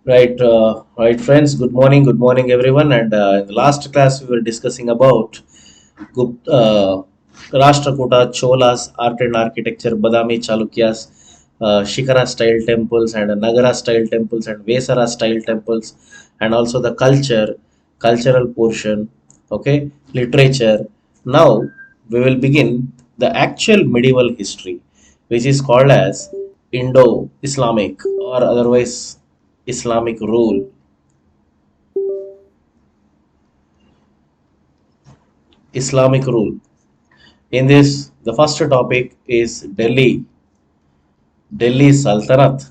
Right, friends. Good morning, everyone. And in the last class, we were discussing about Rashtrakuta, Cholas, art and architecture, Badami Chalukyas, Shikara style temples, and Nagara style temples, and Vesara style temples, and also the cultural portion. Okay, literature. Now we will begin the actual medieval history, which is called as Indo Islamic or otherwise Islamic rule. Islamic rule. In this, the first topic is Delhi Sultanate.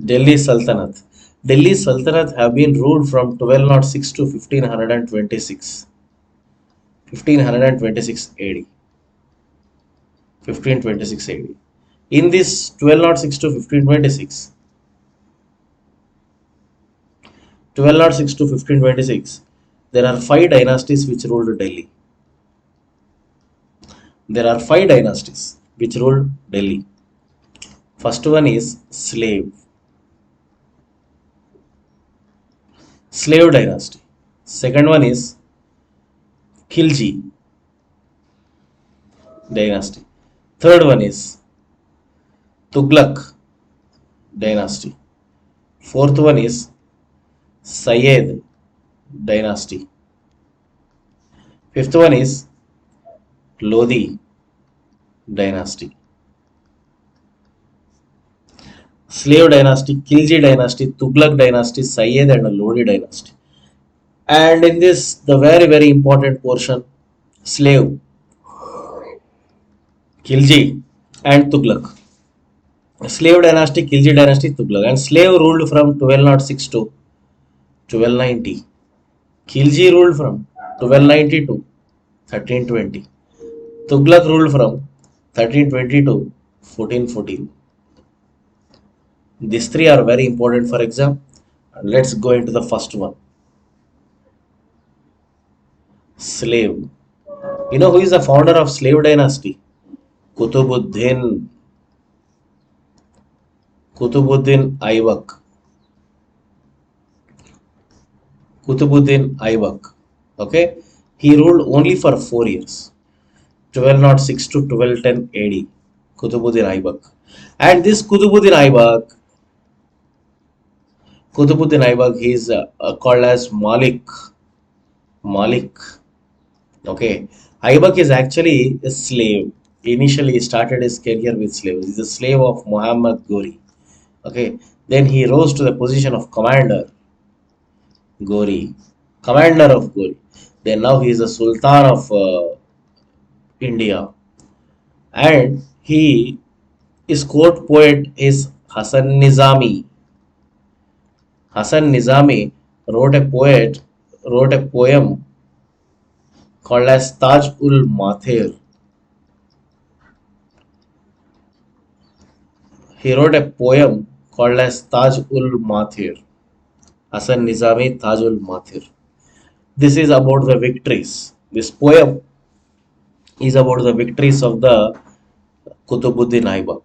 Delhi Sultanate. Delhi Sultanate have been ruled from 1206 to 1526. 1526 AD. 1526 AD. In this 1206 to 1526, 1206 to 1526, there are five dynasties which ruled Delhi. There are five dynasties which ruled Delhi. First one is slave dynasty. Second one is Khilji dynasty. Third one is Tughlaq dynasty. Fourth one is Sayyid dynasty. Fifth one is Lodi dynasty. Slave dynasty, Khilji dynasty, Tughlaq dynasty, Sayyid and Lodi dynasty. And in this, the very important portion, slave, Khilji and Tughlaq. Slave dynasty, Khilji dynasty, Tughlaq. And slave ruled from 1206 to 1290. Khilji ruled from 1290 to 1320. Tughlaq ruled from 1320 to 1414. These three are very important for exam. Let's go into the first one. Slave. You know who is the founder of slave dynasty? Kutubuddin. Kutubuddin Aybak. Kutubuddin Aybak. Okay, he ruled only for 4 years, 1206 to 1210 AD. Kutubuddin Aybak, and this Kutubuddin Aybak, he is called as Malik. Malik. Okay, Aybak is actually a slave. Initially, he started his career with slaves. He's a slave of Muhammad Ghori. Okay, then he rose to the position of Gori, commander of Gori. Then now he is the Sultan of India, and his court poet is Hasan Nizami. Hasan Nizami wrote a poem called as Taj ul Mathir. He wrote a poem called as Taj ul Mathir. Hasan Nizami Taj ul Mathir. This is about the victories. This poem is about the victories of the Kutubuddin Aibak.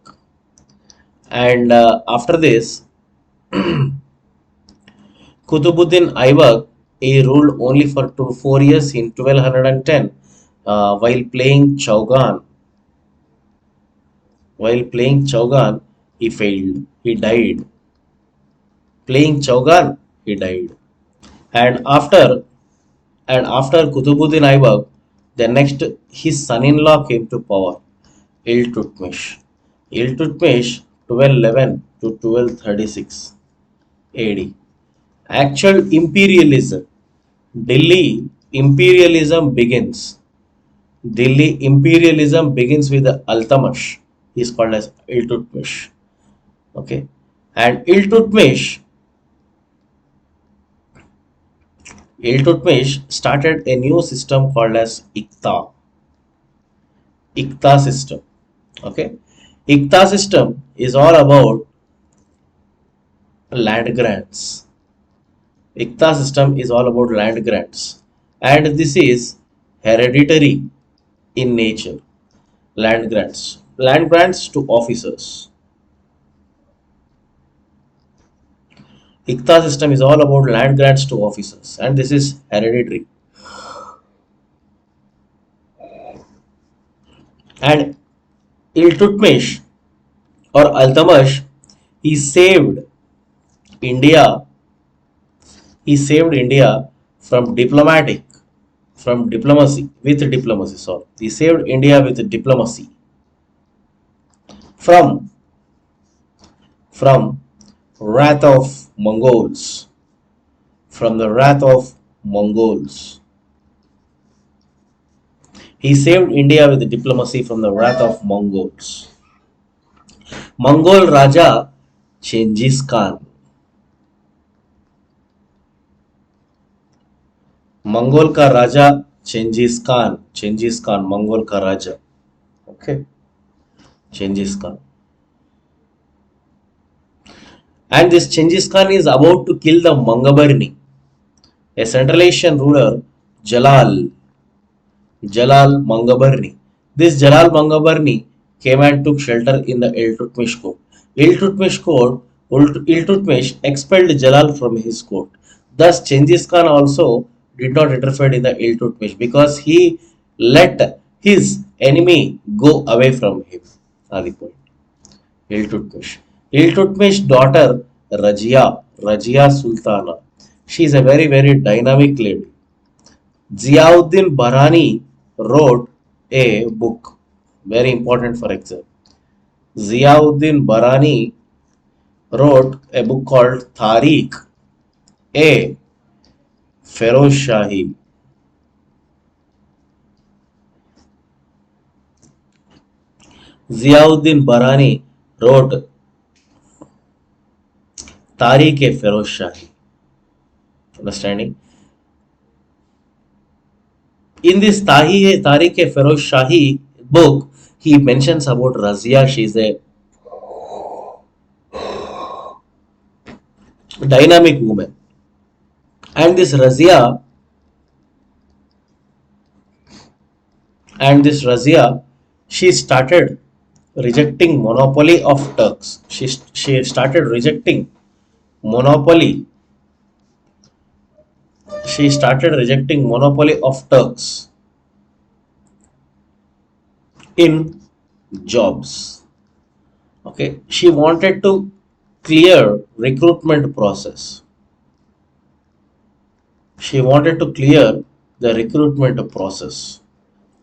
And after this, Kutubuddin Aibak, he ruled only for 4 years in 1210 while playing Chaugan. While playing Chaugan, he failed. He died. Playing Chaugan, he died. And after Kutubuddin Aibak, the next his son-in-law came to power, Iltutmish. Iltutmish 1211 to 1236 AD. Actual imperialism. Delhi imperialism begins. Delhi imperialism begins with the Altamash. He is called as Iltutmish. Okay, and Iltutmish started a new system called as Ikta system. Okay, Ikta system is all about land grants. Ikta system is all about land grants, and this is hereditary in nature. Land grants to officers. Ikta system is all about land grants to officers, and this is hereditary. And Iltutmish or Altamash, he saved India. He saved India from diplomacy with diplomacy. Sorry, he saved India with diplomacy from from wrath of Mongols. From the wrath of Mongols. He saved India with diplomacy from the wrath of Mongols. Mongol Raja Genghis Khan. Mongol का राजा Genghis Khan Mongol का राजा okay Genghis Khan and this Genghis Khan is about to kill the Mangabarni, a Central Asian ruler, Jalal Mangabarni. This Jalal Mangabarni came and took shelter in the Iltutmish court. Iltutmish expelled Jalal from his court. Thus, Genghis Khan also did not interfere in the Iltutmish because he let his enemy go away from him. Adi point. Iltutmish. Iltutmish's daughter Rajia Sultana. She is a very, very dynamic lady. Ziauddin Barani wrote a book, very important for exam. Ziauddin Barani wrote a book called Tariq A. Feroz Shahi. Ziauddin Barani wrote Tariq A. Feroz Shahi. Understanding? In this Tariq A. Feroz Shahi book, he mentions about Razia. She is a dynamic woman. And this Razia, she started rejecting monopoly of Turks. She started rejecting monopoly. She started rejecting monopoly of Turks in jobs. Okay, she wanted to clear recruitment process. She wanted to clear the recruitment process.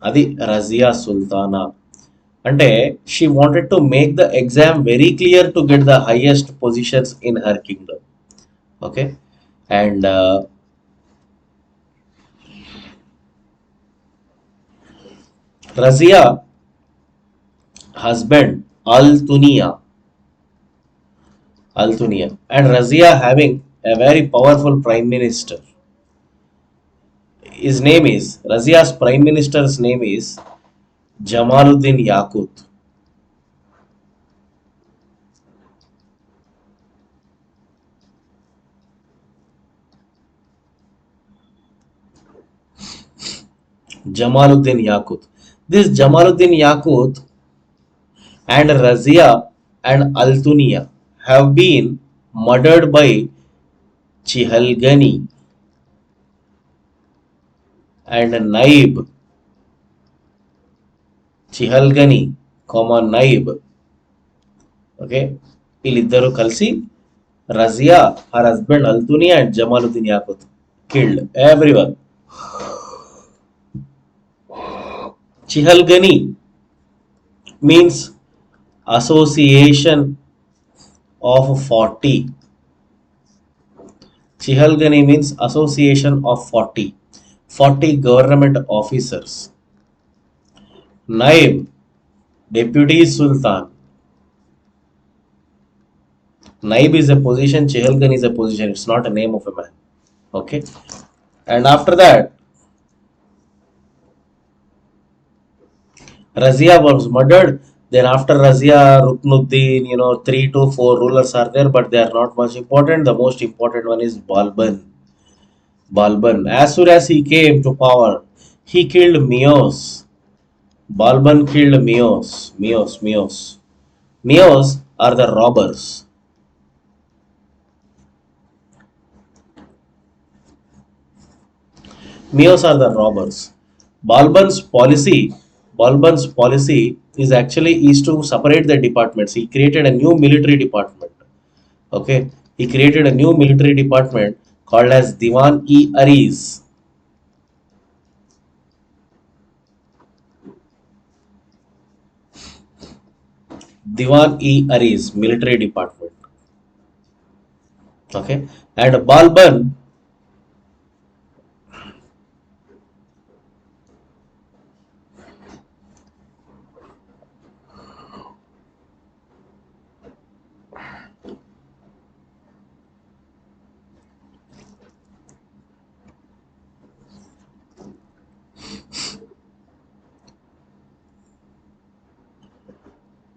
Adi Razia Sultana. అంటే she wanted to make the exam very clear to get the highest positions in her kingdom. Okay, and Razia husband Al Tunia and Razia having a very powerful prime minister. His name is Razia's prime minister's name is Jamaluddin Yaqut. Jamaluddin Yaqut. This Jamaluddin Yaqut and Razia and Altunia have been murdered by Chihalgani and Naib. Chihalgani, Naib. Okay, వీళ్ళిద్దరూ కలిసి Razia, her husband Altunia and Jamaluddin Yaqut killed everyone. Chihalgani means association of 40. Chihalgani means association of 40 government officers. Naib, deputy sultan. Naib is a position, Chihalgani is a position, it's not a name of a man. Okay, and after that Razia was murdered. Then after Razia, Ruknuddin, 3 to 4 rulers are there, but they are not much important. The most important one is Balban. As soon as he came to power, he killed Mios. Balban killed Mios are the robbers. Meos are the robbers. Balban's policy, Balban's policy is to separate the departments. He created a new military department. Okay, he created a new military department called as Diwan-e-Aris. Diwan-e-Aris military department. Okay, and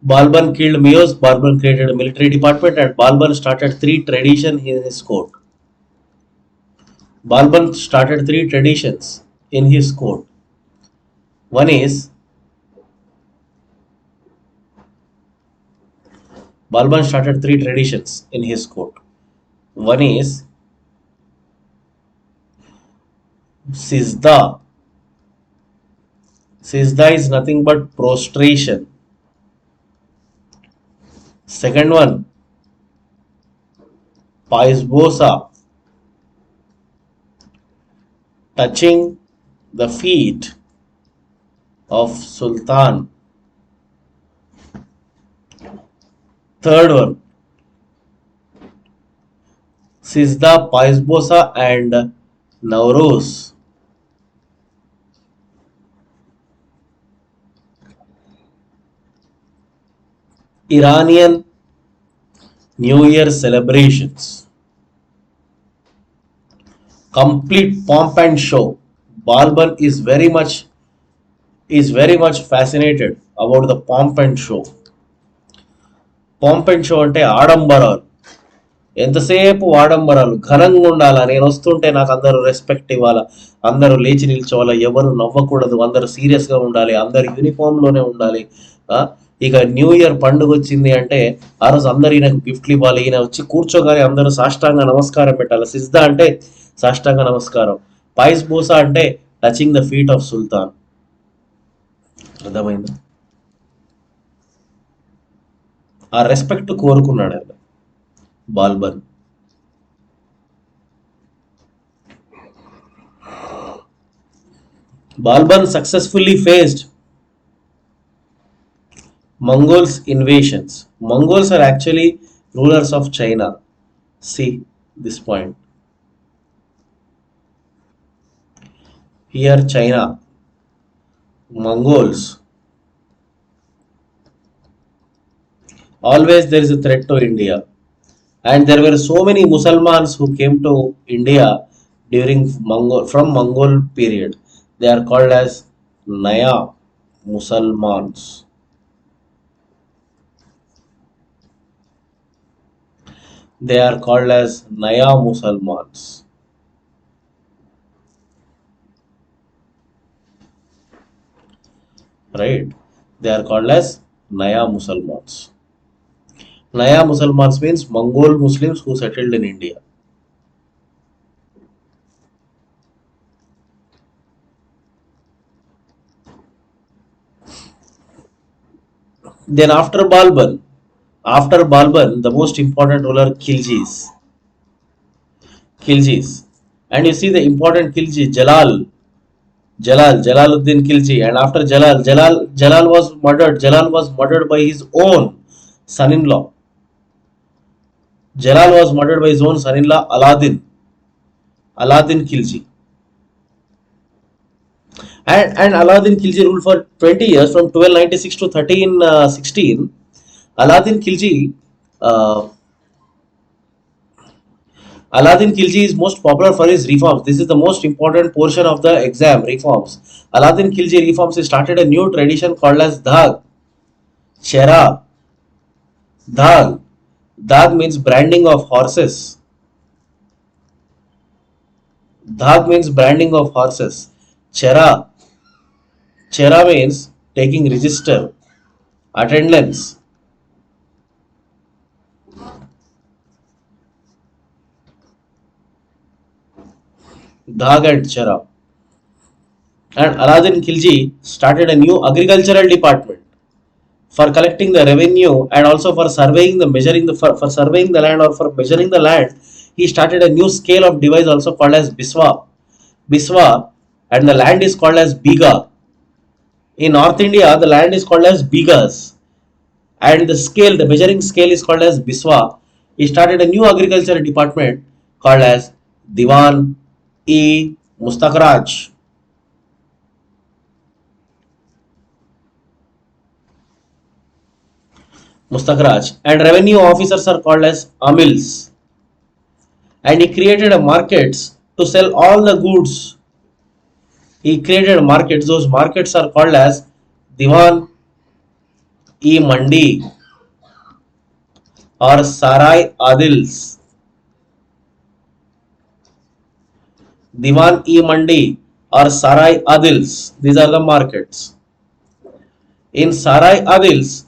Balban killed Meos. Balban created a military department, and Balban started three traditions in his court. Balban started three traditions in his court. One is Balban started three traditions in his court. One is Sizda. Sizda is nothing but prostration. Second one, Paisbosa, touching the feet of Sultan. Third one, Sizda, Paisbosa, and Nauros. Iranian New Year celebrations. Complete pomp and show. Balban is very much fascinated about the pomp and show. Pomp and show అంటే ఆడంబరాలు. ఎంతసేపు ఆడంబరాలు ఘనంగా ఉండాలా, నేను వస్తుంటే నాకు అందరూ respect ఇవ్వాలా, అందరూ లేచి నిల్చోవాలా, ఎవరు నవ్వకూడదు, అందరూ సీరియస్గా ఉండాలి, అందరు యూనిఫామ్లోనే ఉండాలి. ఆ, ఇక న్యూ ఇయర్ పండుగ వచ్చింది అంటే ఆ రోజు అందరు ఈయనకు గిఫ్ట్లు ఇవ్వాలి, ఈయన వచ్చి కూర్చోగానే అందరూ సాష్టాంగ నమస్కారం పెట్టాలి. సిజ్దా అంటే సాష్టాంగ నమస్కారం. పాయిస్ బోసా అంటే టచింగ్ ద ఫీట్ ఆఫ్ సుల్తాన్. అర్థమైందా? ఆ రెస్పెక్ట్ కోరుకున్నాడు ఆయన Balban. Balban successfully faced Mongols invasions. Mongols are actually rulers of China. See this point. Here China, Mongols. Always there is a threat to India. And there were so many Musalmans who came to India from Mongol period. They are called as Naya Musalmans. They are called as Naya Musalmans. Right? They are called as Naya Musalmans. Naya Musalmans means Mongol Muslims who settled in India. Then after Balban, the most important ruler Khiljis. Khiljis. And you see the important Khilji, Jalaluddin Khilji. And after Jalal was murdered. Jalal was murdered by his own son-in-law. Jalal was murdered by his own son-in-law Aladdin Khilji. And Aladdin Khilji ruled for 20 years from 1296 to 1316. Aladdin Khilji uh, Aladdin Khilji is most popular for his reforms. This is the most important portion of the exam, reforms. Aladdin Khilji reforms. He started a new tradition called as Dhag. Chera. Dhag. Dhag means branding of horses. Dhag means branding of horses. Chera. Chera means taking register, attendance. Dhag and Chera. And Alauddin Khilji started a new agricultural department for collecting the revenue and also for surveying the measuring the for surveying the land or for measuring the land. He started a new scale of device also called as Biswa, and the land is called as Biga. In North India, the land is called as Bigas, and the measuring scale is called as Biswa. He started a new agricultural department called as Diwan e Mustakraj. Mustakraj, and revenue officers are called as Amils. And he created a markets to sell all the goods. He created markets. Those markets are called as Diwan e Mandi or Sarai Adils. Diwan e Mandi or Sarai Adils. These are the markets. In Sarai Adils,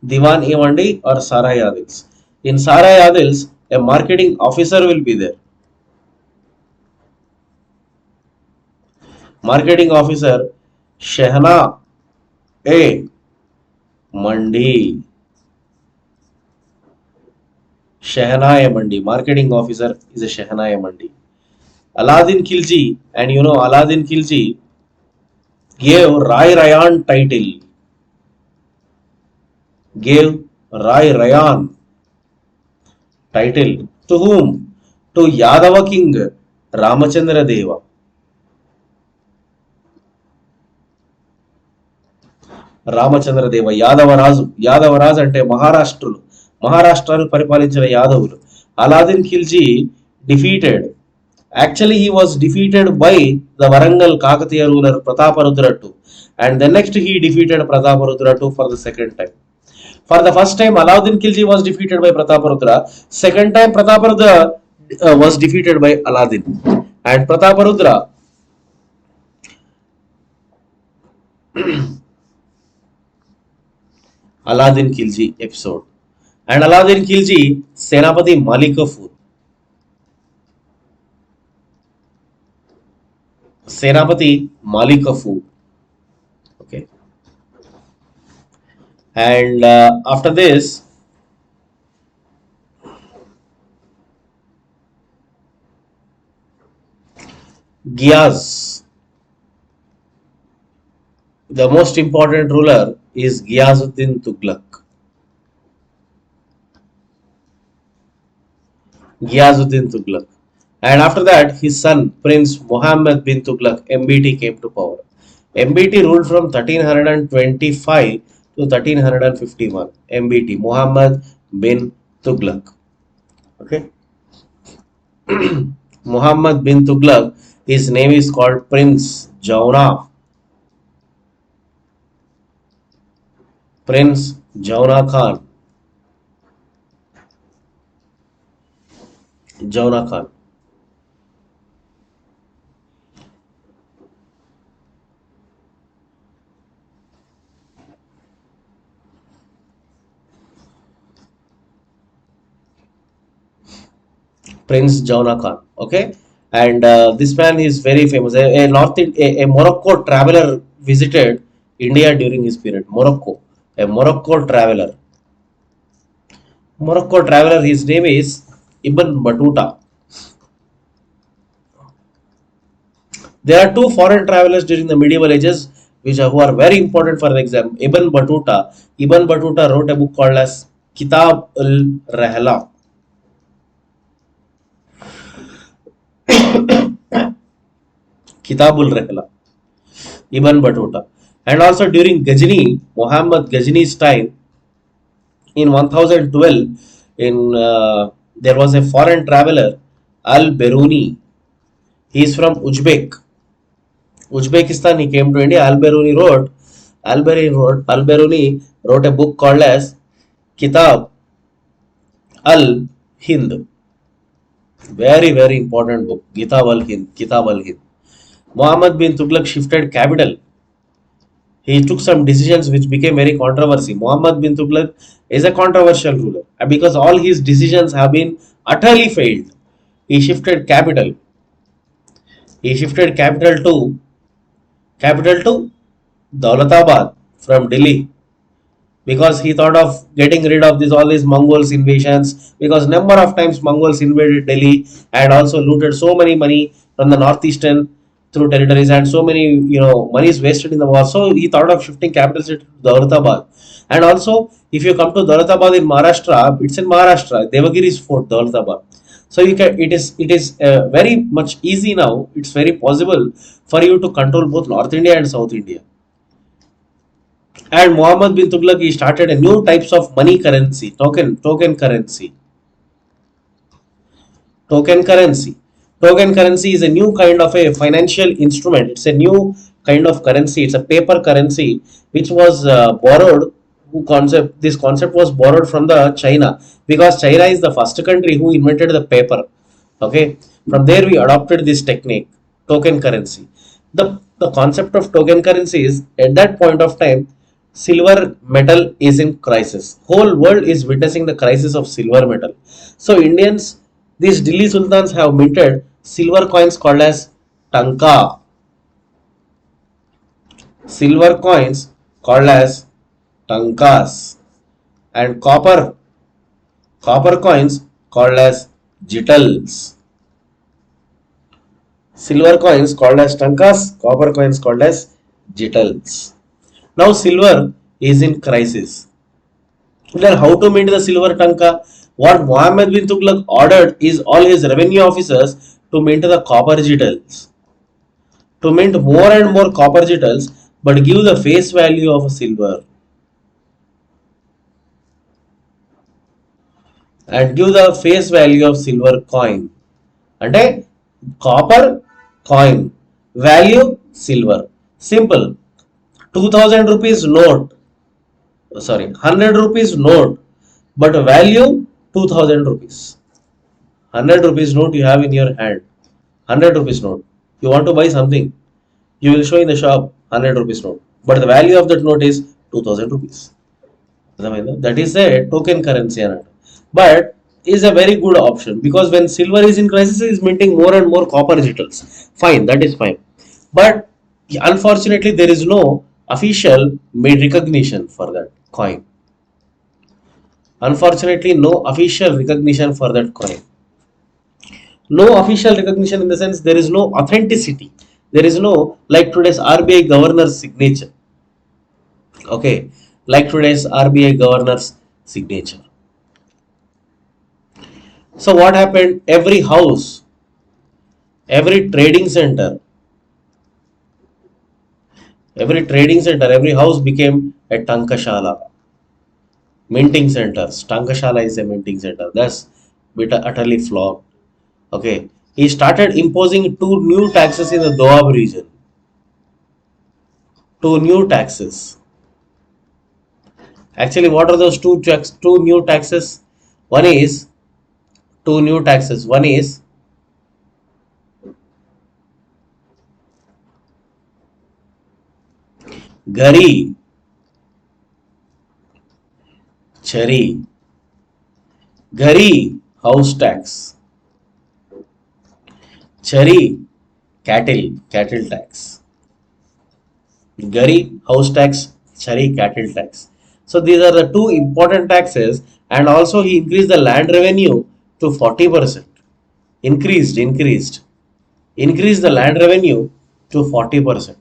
Diwan e Mandi or Sarai Adils. In Sarai Adils, a marketing officer will be there. Marketing officer Shehna A Mandi. Shehna A Mandi. Marketing officer is a Shehna A Mandi. Alauddin Khilji, and you know Alauddin Khilji gave Rai Rayan title. Gave Rai Rayan title to whom? To Yadava king Ramachandra Deva. Ramachandra దేవ యాదవరాజు అంటే మహారాష్ట్రను పరిపాలించిన యాదవులు. Aladdin Khilji defeated, actually he was defeated by the Varangal Kakatiya ruler Prataparudra II, and then next he defeated Prataparudra II for the second time. For the first time Alauddin Khilji was defeated by Prataparudra, second time Prataparudra was defeated by Alauddin, and Prataparudra Alauddin Khilji episode. And Alauddin Khilji, Senapati Malik Kafur. Senapati Malik Kafur. Okay. And after this, Giyas. The most important ruler is Ghiyazuddin Tughlaq. Ghiyazuddin Tughlaq. And after that, his son, Prince Muhammad bin Tughlaq, MBT, came to power. MBT ruled from 1325 to 1351. MBT, Muhammad bin Tughlaq. Okay. Muhammad bin Tughlaq, his name is called Prince Jauna. Prince Jauna Khan. Jauna Khan. Prince Jauna Khan. Okay, and this man is very famous. A Morocco traveler visited India during his period. Morocco, a Morocco traveler. Morocco traveler. His name is Ibn Battuta. There are two foreign travelers during the medieval ages who are very important for the exam. Ibn Battuta. Ibn Battuta wrote a book called as Kitab al-Rahla. Kitab al-Rahla. Ibn Battuta. And also during Ghazni, Muhammad Ghazni's time, in 1012, there was a foreign traveler, Al-Biruni. He is from Uzbekistan. He came to India. Al-Biruni wrote a book called as Kitab al-Hind. Very, very important book. Kitab al-Hind. Muhammad bin Tughlaq shifted capital. He took some decisions which became very controversy. Muhammad bin Tughlaq is a controversial ruler because all his decisions have been utterly failed. He shifted capital. He shifted capital to Daulatabad from Delhi, because he thought of getting rid of this all these Mongols invasions, because number of times Mongols invaded Delhi and also looted so many money from the northeastern through territories, and so many money is wasted in the war. So he thought of shifting capital city to Daulatabad. And also, if you come to Daulatabad in Maharashtra, it's in Maharashtra, Devagiri's fort, Daulatabad. So it is very much easy now. It's very possible for you to control both North India and South India. And Muhammad bin Tughlaq, he started a new types of money currency, token currency. Token currency. Token currency is a new kind of a financial instrument. It's a new kind of currency. It's a paper currency which was borrowed. This concept was borrowed from the China, because China is the first country who invented the paper. Okay, from there we adopted this technique, token currency. The concept of token currency is, at that point of time, silver metal is in crisis. Whole world is witnessing the crisis of silver metal. So Indians, these Delhi Sultans, have minted silver coins called as tanka. Silver coins called as tankas, and copper coins called as jitals. Silver coins called as tankas, copper coins called as jitals. Now silver is in crisis. Then how to mint the silver tanka? What Muhammad bin Tughlaq ordered is all his revenue officers to mint the copper jitals. To mint more and more copper jitals, but give the face value of a silver. And give the face value of silver coin. అంటే copper coin, value silver. Simple. 2000 rupees note, sorry, 100 rupees note, but value 2000 rupees. 100 rupees note you have in your hand. 100 rupees note. You want to buy something, you will show in the shop 100 rupees note, but the value of that note is 2000 rupees. That is a token currency అన్నట్టు. But is a very good option, because when silver is in crisis, it is minting more and more copper jitals. Fine, that is fine. But unfortunately, there is no official made recognition for that coin. Unfortunately, no official recognition for that coin. No official recognition in the sense there is no authenticity. There is no, like today's RBI governor's signature. Okay, like today's RBI governor's signature. So what happened? Every house, every trading center, every house became a tankashala, minting centers. Tankashala is a minting center. Thus, bit utterly flopped. Okay, he started imposing two new taxes in the Doab region. Two new taxes. Actually, what are those two new taxes? One is two new taxes. One is Gari, Chari. Gari, house tax. Chari, cattle tax. Gari, house tax. Chari, cattle tax. So these are the two important taxes, and also he increased the land revenue to 40%. Increased the land revenue to 40%.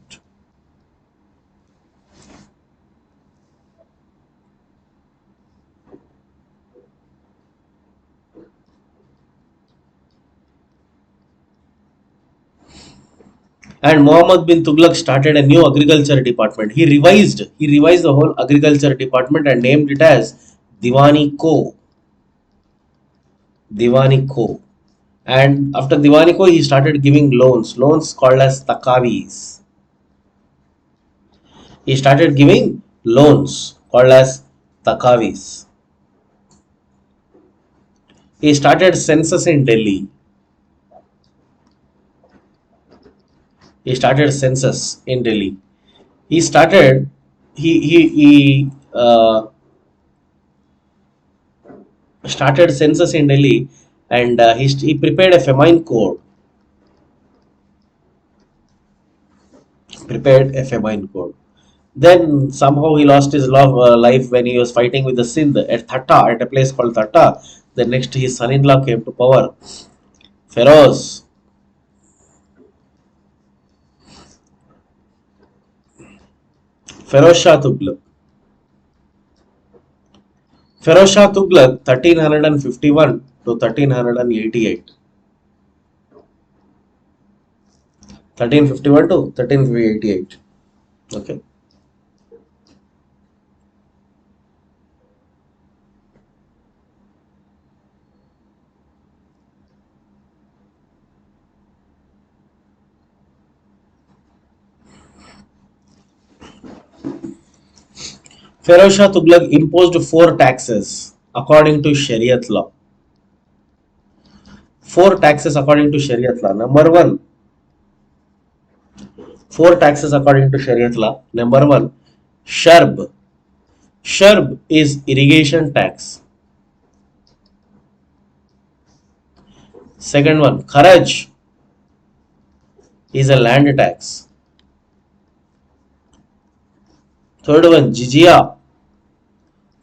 And Muhammad bin Tughlaq started a new agriculture department. He revised the whole agriculture department and named it as Diwani Co. And after Diwani Co, he started giving loans called as takavis. He started giving loans called as takavis. He started census in Delhi. He started census in Delhi. He started started census in Delhi, and he prepared a famine code. Prepared a famine code. Then somehow he lost his life when he was fighting with the Sindh at Thatta, at a place called Thatta. Then next his son-in-law came to power. Feroz. Feroz Shah Tughlaq. Feroz Shah Tughlaq 1351 to 1388. 1351 to 1388. Okay. Feroz Shah Tughlaq imposed four taxes according to Shariat law. Four taxes according to Shariat law. Number one, four taxes according to Shariat law. Number one, Sharb. Sharb is irrigation tax. Second one, Kharaj is a land tax. Third one, Jizya,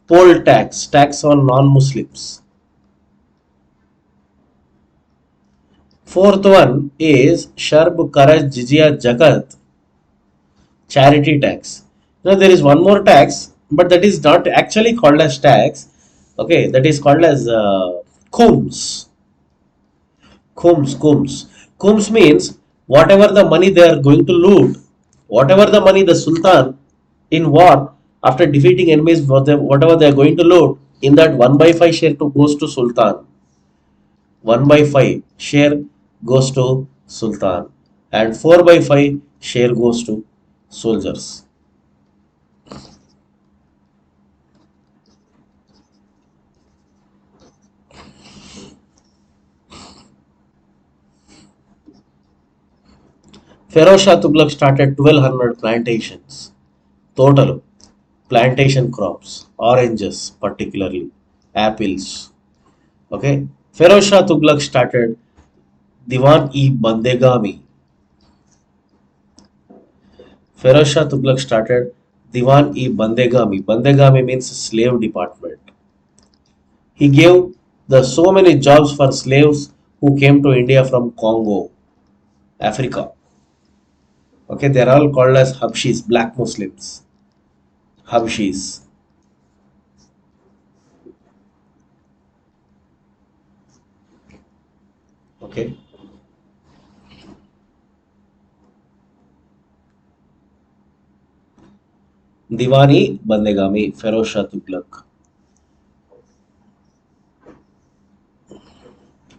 poll tax, tax on non-Muslims. Fourth one is Sharb, Kharaj, Jizya, Zakat, charity tax. Now there is one more tax, but that is not actually called as tax. Okay, that is called as khums. Khums. Khums means whatever the money they are going to loot, whatever the money the Sultan in war after defeating enemies, whatever they are going to loot, in that 1 by 5 share to goes to Sultan. 1 by 5 share goes to Sultan, and 4 by 5 share goes to soldiers. Feroz Shah Tughlaq started 1200 plantations. Total plantation crops, oranges particularly, apples. Okay. Feroz Shah Tughlaq started Diwan-e-Bandegami. Feroz Shah Tughlaq started Diwan-e-Bandegami. Bandegami means slave department. He gave the so many jobs for slaves who came to India from Congo, Africa. Okay, they are all called as Habshis, black Muslims. Habshis. Okay. Diwani Bandegami, Feroz Shah Tughlaq.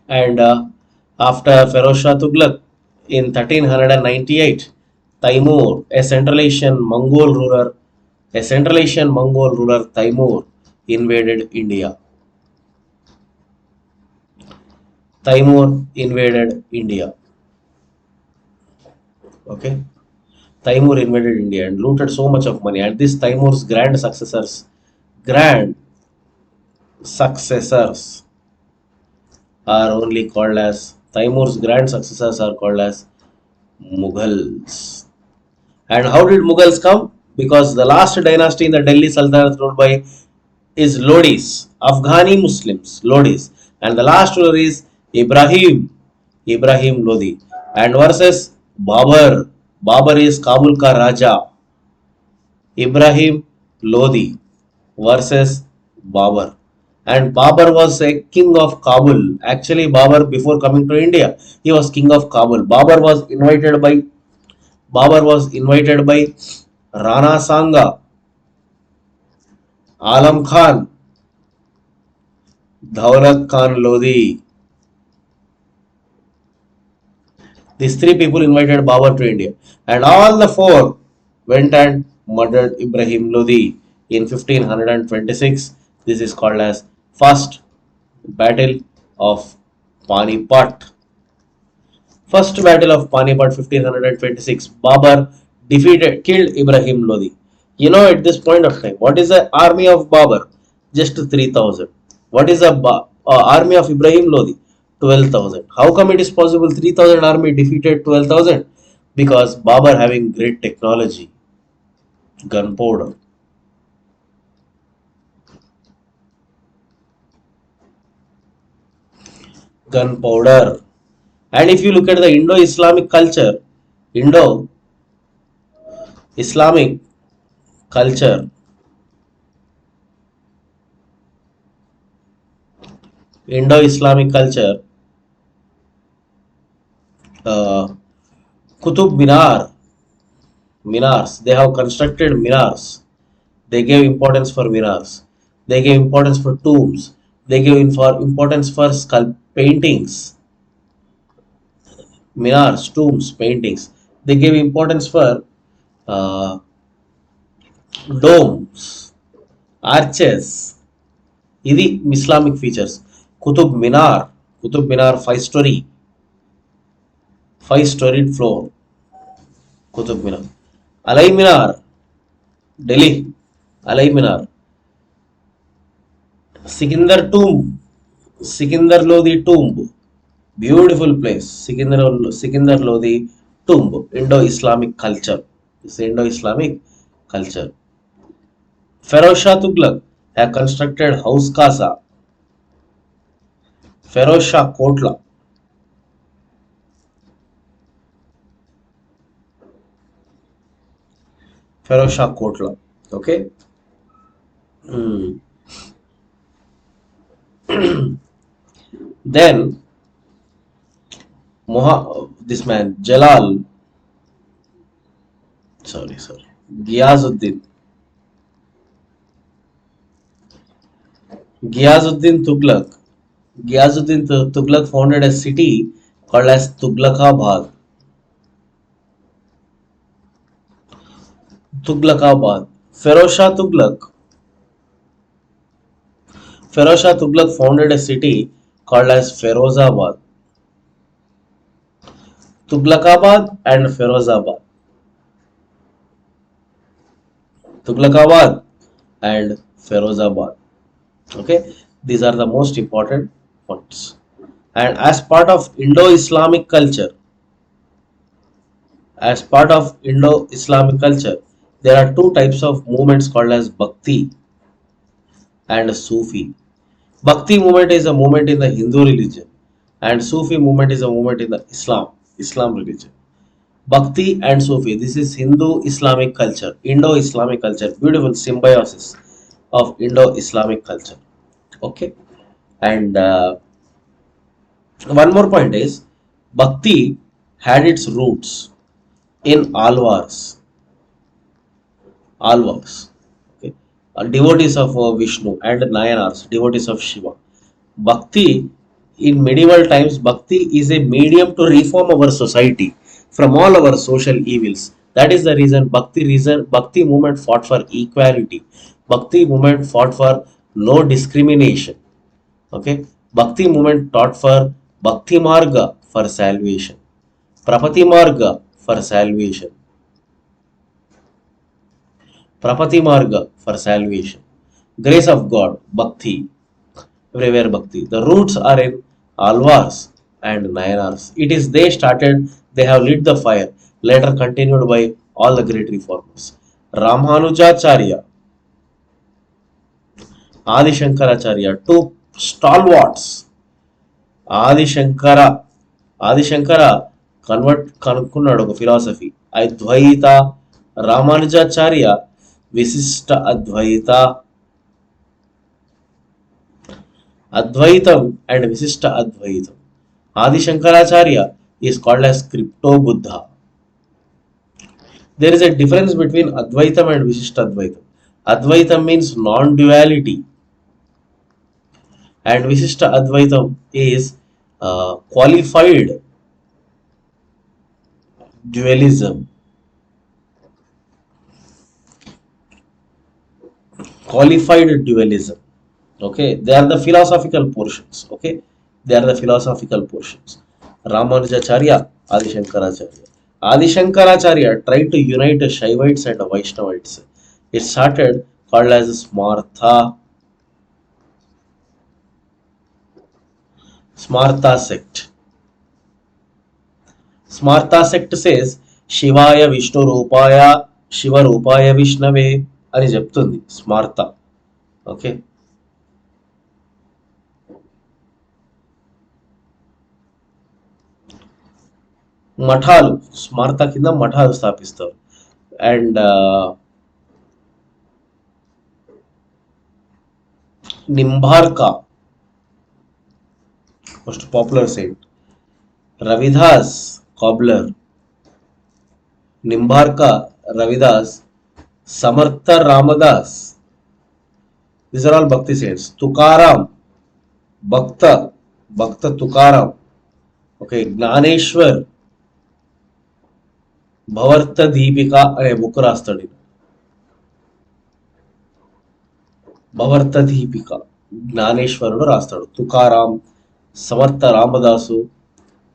And after Feroz Shah Tughlaq, in 1398, Taimur, a Central Asian Mongol ruler Taimur invaded India. Taimur invaded India. Okay. Taimur invaded India and looted so much of money. And this Taimur's grand successors are only called as Taimur's grand successors are called as Mughals. And how did Mughals come? Because the last dynasty in the Delhi Sultanate ruled by is Lodis, Afghani Muslims, Lodis, and the last ruler is Ibrahim Lodi, and versus Babur. Babur is Kabul ka Raja. Ibrahim Lodi versus Babur. And Babur was a king of Kabul. Actually, Babur before coming to India, he was king of Kabul. Babur was invited by Rana Sanga, Alam Khan, Daulat Khan Lodi. These three people invited Babur to India, and all the four went and murdered Ibrahim Lodi in 1526. This is called as First Battle of Panipat. First Battle of Panipat 1526. Babur killed Ibrahim Lodi. You know, at this point of time, what is the army of Babur? Just 3,000. What is the army of Ibrahim Lodi? 12,000. How come it is possible 3,000 army defeated 12,000? Because Babur having great technology, gunpowder. Gunpowder. And if you look at the Indo Islamic culture, Indo Islamic culture, Indo Islamic culture, uh, Kutub Minars, they have constructed Minars. They gave importance for Minars. They gave importance for tombs. They gave importance for paintings, Minars, tombs, paintings. They gave importance for uh, domes, arches. ఇది Islamic features. Kutub Minar, five-storied floor. Kutub Minar. Alai Minar, Delhi. Alai Minar. Sikindar Lodi tomb. Beautiful place. Sikindar Lodi tomb. Indo-Islamic culture. It's Indo-Islamic culture. Feroz Shah Tughlaq have constructed house casa. Feroz Shah Kotla. Feroz Shah Kotla. Okay. Then this man Ghiazuddin. Ghiazuddin Tughlaq. Ghiazuddin Tughlaq founded a city called as Tughlaqabad. Tughlaqabad. Feroz Shah Tughlaq founded a city called as Ferozabad. Tughlaqabad and Ferozabad. Tughlaqabad and Ferozabad. Okay, these are the most important points. And as part of Indo-Islamic culture, there are two types of movements called as Bhakti and Sufi. Bhakti movement is a movement in the Hindu religion, and Sufi movement is a movement in the Islam religion. Bhakti and Sufi, this is Hindu Islamic culture, Indo Islamic culture, beautiful symbiosis of Indo Islamic culture. Okay, and one more point is Bhakti had its roots in Alvars. Okay, devotees of Vishnu, and Nayanars, devotees of Shiva. Bhakti, in medieval times, Bhakti is a medium to reform our society from all our social evils. That is the reason Bhakti movement fought for equality. Bhakti movement fought for no discrimination. Okay, Bhakti movement taught for Bhakti Marga for salvation, Prapati Marga for salvation, Prapati Marga for salvation, grace of God, Bhakti, everywhere Bhakti. The roots are in Alvars and Nayanars. It is they have lit the fire, later continued by all the great reformers. Ramanujacharya, Adi Shankaracharya, two stalwarts. Adi Shankara కనుక్కున్నాడు ఒక philosophy అద్వైత, రామానుజాచార్య విశిష్ట అద్వైత, Advaitam and Visishta Advaitam. Adi Shankaracharya is called as Crypto Buddha. There is a difference between Advaitam and Visishta Advaitam. Advaitam means non-duality, and Visishta Advaitam is qualified dualism. Qualified dualism. Okay, they are the philosophical portions. Okay, they are the philosophical portions. Ramanujacharya, Adi Shankaracharya. Adi Shankaracharya tried to unite Shaivites and Vaishnavites. It started called as Smartha. Smartha sect. Smartha sect says Shivaya Vishnu Rupaya Shiva Rupaya Vishnave అని చెప్తుంది Smarta. Okay, మఠాలు Smarta కింద మఠాలు స్థాపిస్తారు. And Nimbarka most popular saint, Ravidas cobbler, Nimbarka Ravidas, Samartha Ramadas, these are all Bhakti saints. Tukaram Bhakta Tukaram, okay, Gnaneshwar Bhavarta Deepika అనే book రాస్తాడు. భవర్త దీపిక జ్ఞానేశ్వరుడు రాస్తాడు. Tukaram, Samarth Ramadasu,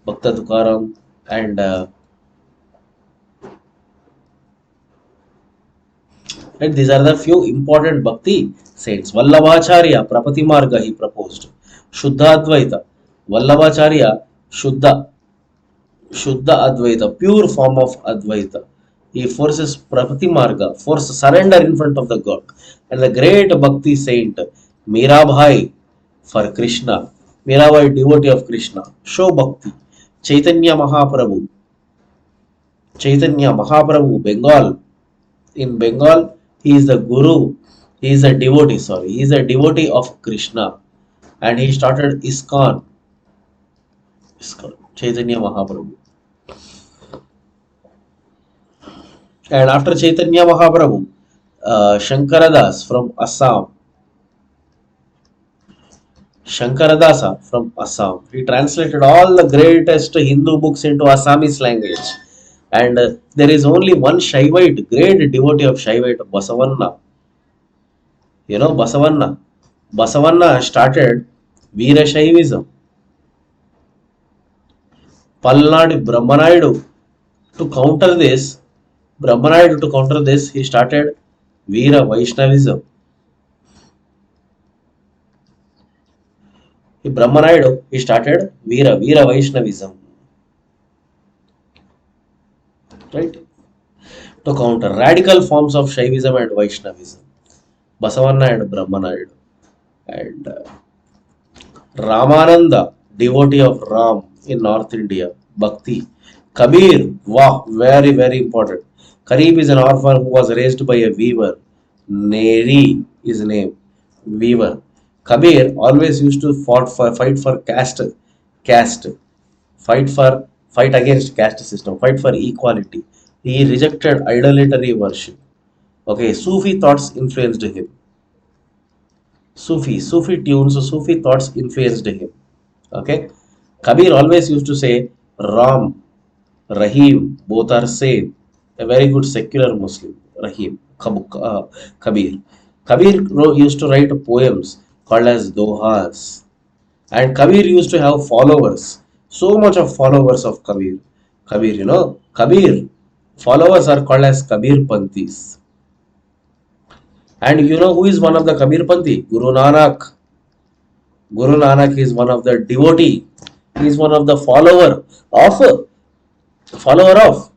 Bhakta Tukaram and these are the few important Bhakti saints. Vallabhacharya Prapati Marga he proposed. Shuddha Advaita. Vallabhacharya Shuddha Advaita, pure form of Advaita. He forces Prapati Marga, force surrender in front of the God. And the great Bhakti saint Mirabhai for Krishna. Mirabhai, devotee of Krishna. Show Bhakti. Chaitanya Mahaprabhu, Bengal. In Bengal, he is the guru. He is a devotee, sorry. He is a devotee of Krishna. And he started ISKCON. Chaitanya Mahaprabhu. And after Chaitanya Mahaprabhu, Shankaradas from Assam. Shankaradasa from Assam. He translated all the greatest Hindu books into Assamese language. And there is only one Shaivite, great devotee of Shaivite, Basavanna. You know Basavanna? Basavanna started Veera Shaivism. Palnadi Brahmanayudu, to counter this, he started Veera Vaishnavism. Brahmanayudu, he started Veera Vaishnavism. Right? To counter radical forms of Shaivism and Vaishnavism. Basavanna and Brahmanayudu. And Ramananda, devotee of Ram in North India, Bhakti. Kabir, wow, very, very important. Kareeb is an orphan who was raised by a weaver. Neri is name, weaver. Kabir always used to fight for caste, fight against caste system, fight for equality. He rejected idolatry worship. Okay, Sufi thoughts influenced him. Sufi tunes, Sufi thoughts influenced him. Okay, Kabir always used to say Ram, Rahim, both are same. A very good secular Muslim, Rahim, Kabir. Kabir used to write poems called as dohas. And Kabir used to have followers. So much of followers of Kabir. Kabir followers are called as Kabir Panthis. And you know who is one of the Kabir Panthi? Guru Nanak. Guru Nanak is one of the devotee. He is one of the follower of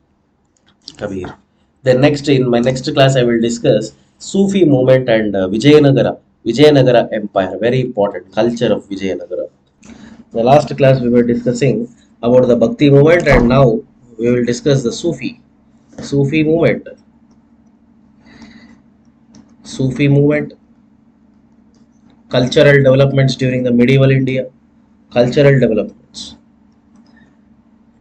Kabir. Then next, in my next class, I will discuss Sufi movement and Vijayanagara Empire. Very important culture of Vijayanagara. The last class we were discussing about the Bhakti movement, and now we will discuss the Sufi movement. Sufi movement, cultural developments during the medieval India, cultural developments.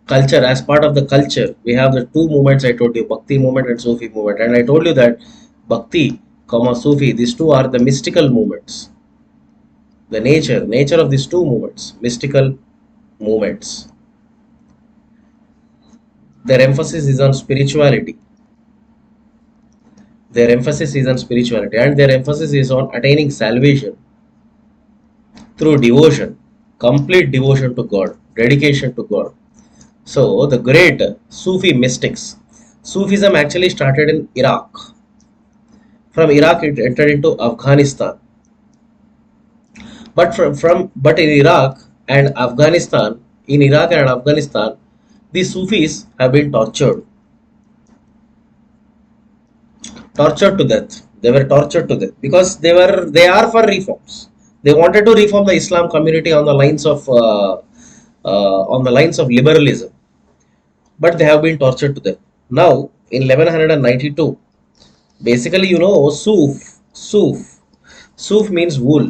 Culture, as part of the culture, we have the two movements I told you, Bhakti movement and Sufi movement. And I told you that Bhakti, Sufi, these two are the mystical movements. The nature of these two movements, mystical movements. Their emphasis is on spirituality. And their emphasis is on attaining salvation through devotion, complete devotion to God, dedication to God. So the great Sufi mystics, Sufism actually started in Iraq. From Iraq it entered into Afghanistan. But in Iraq and Afghanistan, in Iraq and Afghanistan, the Sufis have been tortured to death. They were tortured to death because they are for reforms. They wanted to reform the Islam community on the lines of liberalism, but they have been tortured to death. Now in 1192, basically, Suf means wool.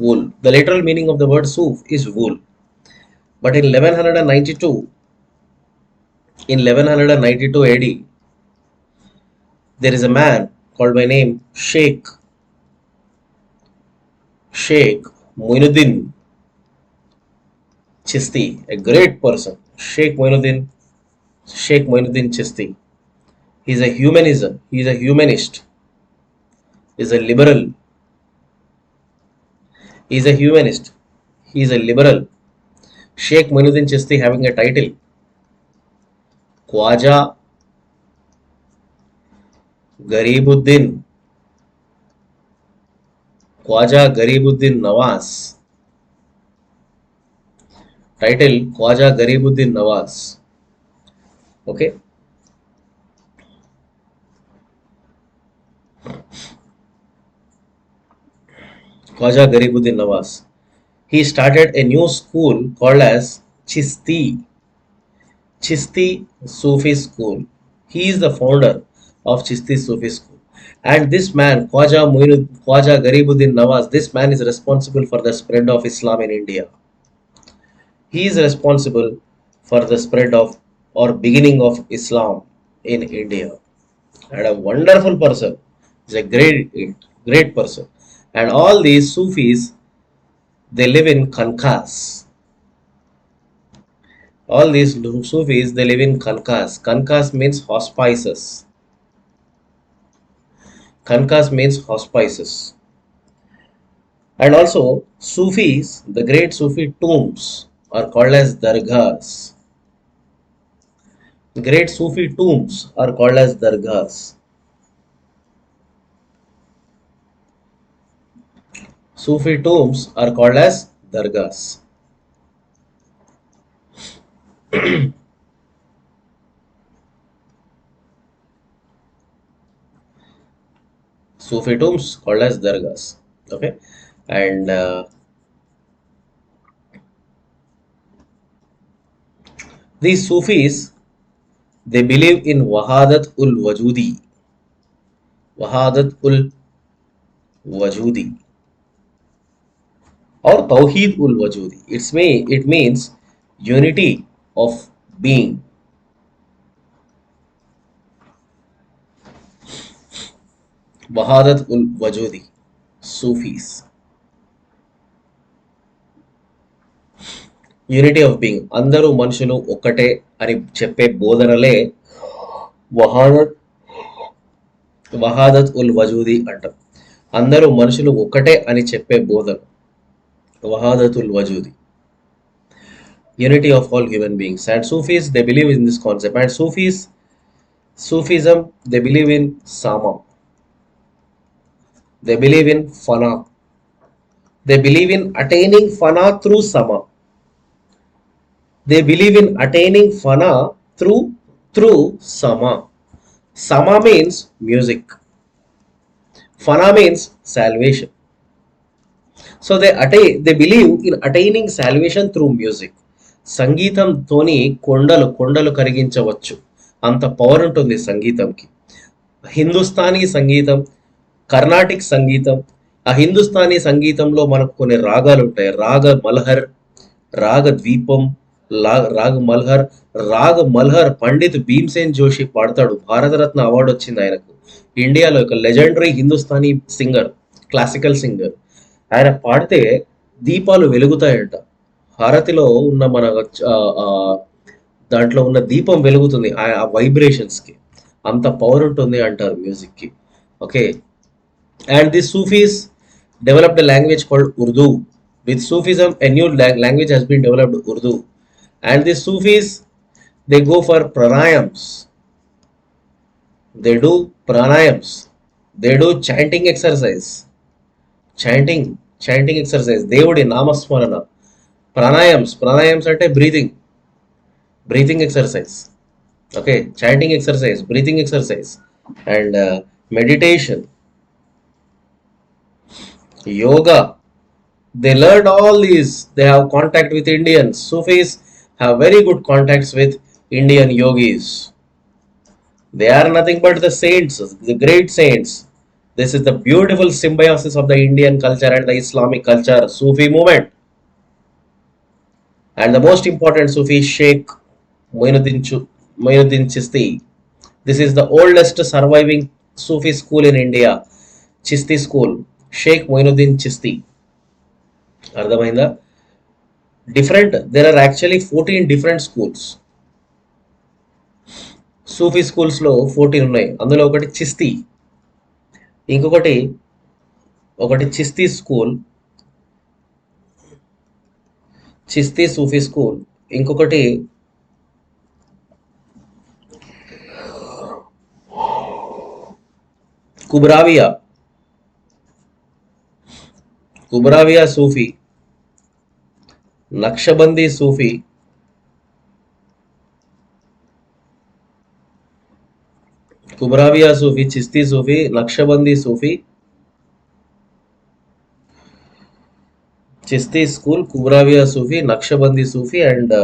Wool. The literal meaning of the word Suf is wool. But in 1192 AD, there is a man called by name Sheikh Muinuddin Chisti, a great person. Sheikh Muinuddin Chisti. He's a humanist, he's a liberal, he's a humanist, he's a liberal. Sheikh Muinuddin Chisti having a title Khwaja Garibuddin Nawaz. Title Khwaja Garibuddin Nawaz. Okay. Khwaja Garibuddin Nawaz. He started a new school called as Chisti Sufi School. He is the founder of Chisti Sufi School. And this man, Khwaja Garibuddin Nawaz, this man is responsible for the spread of Islam in India. He is responsible for the spread of or beginning of Islam in India. And a wonderful person. He's a great person. And all these Sufis, they live in Kankas. All these Sufis, they live in Kankas. Kankas means hospices. Kankas means hospices. And also, Sufis, the great Sufi tombs are called as dargahs. Great Sufi tombs are called as dargahs. Sufi tombs are called as dargahs. Sufi tombs called as dargahs. Okay, and these Sufis, they believe in Wahadat ul Wajudi. Wahadat ul Wajudi or Tawheed ul Wajudi. It means unity of being. Wahadat ul Wajudi. Sufis. Unity of being, అందరూ మనుషులు ఒక్కటే అని చెప్పే బోధనలే వహాదత్ ఉల్ వజూది అంటాం. అందరూ మనుషులు ఒక్కటే అని చెప్పే బోధన వహాదత్ ఉల్ వజూది, unity of all human beings. And Sufis, they believe in this concept. And Sufism, they believe in Sama. They believe in Fana. They believe in attaining Fana through Sama. They believe in attaining Fana through Sama. Sama means music. Fana means salvation. So they believe in attaining salvation through music. సంగీతంతోని కొండలు కరిగించవచ్చు, అంత power ఉంటుంది సంగీతంకి. హిందుస్థానీ సంగీతం, కర్ణాటిక్ సంగీతం. ఆ హిందుస్థానీ సంగీతంలో మనకు కొన్ని రాగాలు ఉంటాయి. రాగ మల్హర్, రాగ ద్వీపం, రాగ మల్హర్ పండిత్ భీమ్సేన్ జోషి పాడతాడు. భారతరత్న అవార్డు వచ్చింది ఆయనకు. ఇండియాలో ఒక legendary Hindustani singer, classical singer. ఆయన పాడితే దీపాలు వెలుగుతాయంట. హారతిలో ఉన్న మన దాంట్లో ఉన్న దీపం వెలుగుతుంది ఆ వైబ్రేషన్స్కి. అంత పవర్ ఉంటుంది అంటారు మ్యూజిక్కి. Okay, and the Sufis developed a language called Urdu. With Sufism, a new language has been developed, Urdu. And the Sufis, they go for pranayams. They do pranayams. They do chanting exercise. Chanting exercise. Devudi namasmarana. Pranayams అంటే breathing exercise. Okay, chanting exercise, breathing exercise, and meditation, yoga. They learned all these. They have contact with Indians. Sufis have very good contacts with Indian yogis. They are nothing but the saints, the great saints. This is the beautiful symbiosis of the Indian culture and the Islamic culture, Sufi movement. And the most important Sufi Sheikh Muinuddin Chisti. This is the oldest surviving Sufi school in India. Chisti school. Sheikh Muinuddin Chisti. అర్థమైందా? There are actually 14 different schools. Sufi schools లో 14 ఉన్నాయి. అందులో ఇంకొకటి ఒకటి Chishti school, Chishti Sufi school. ఇంకొకటి Kubraviya Sufi, Naqshbandi Sufi, Kubraviya Sufi, Chishti Sufi, Naqshbandi Sufi, Chishti school, Kubraviya Sufi, Naqshbandi Sufi and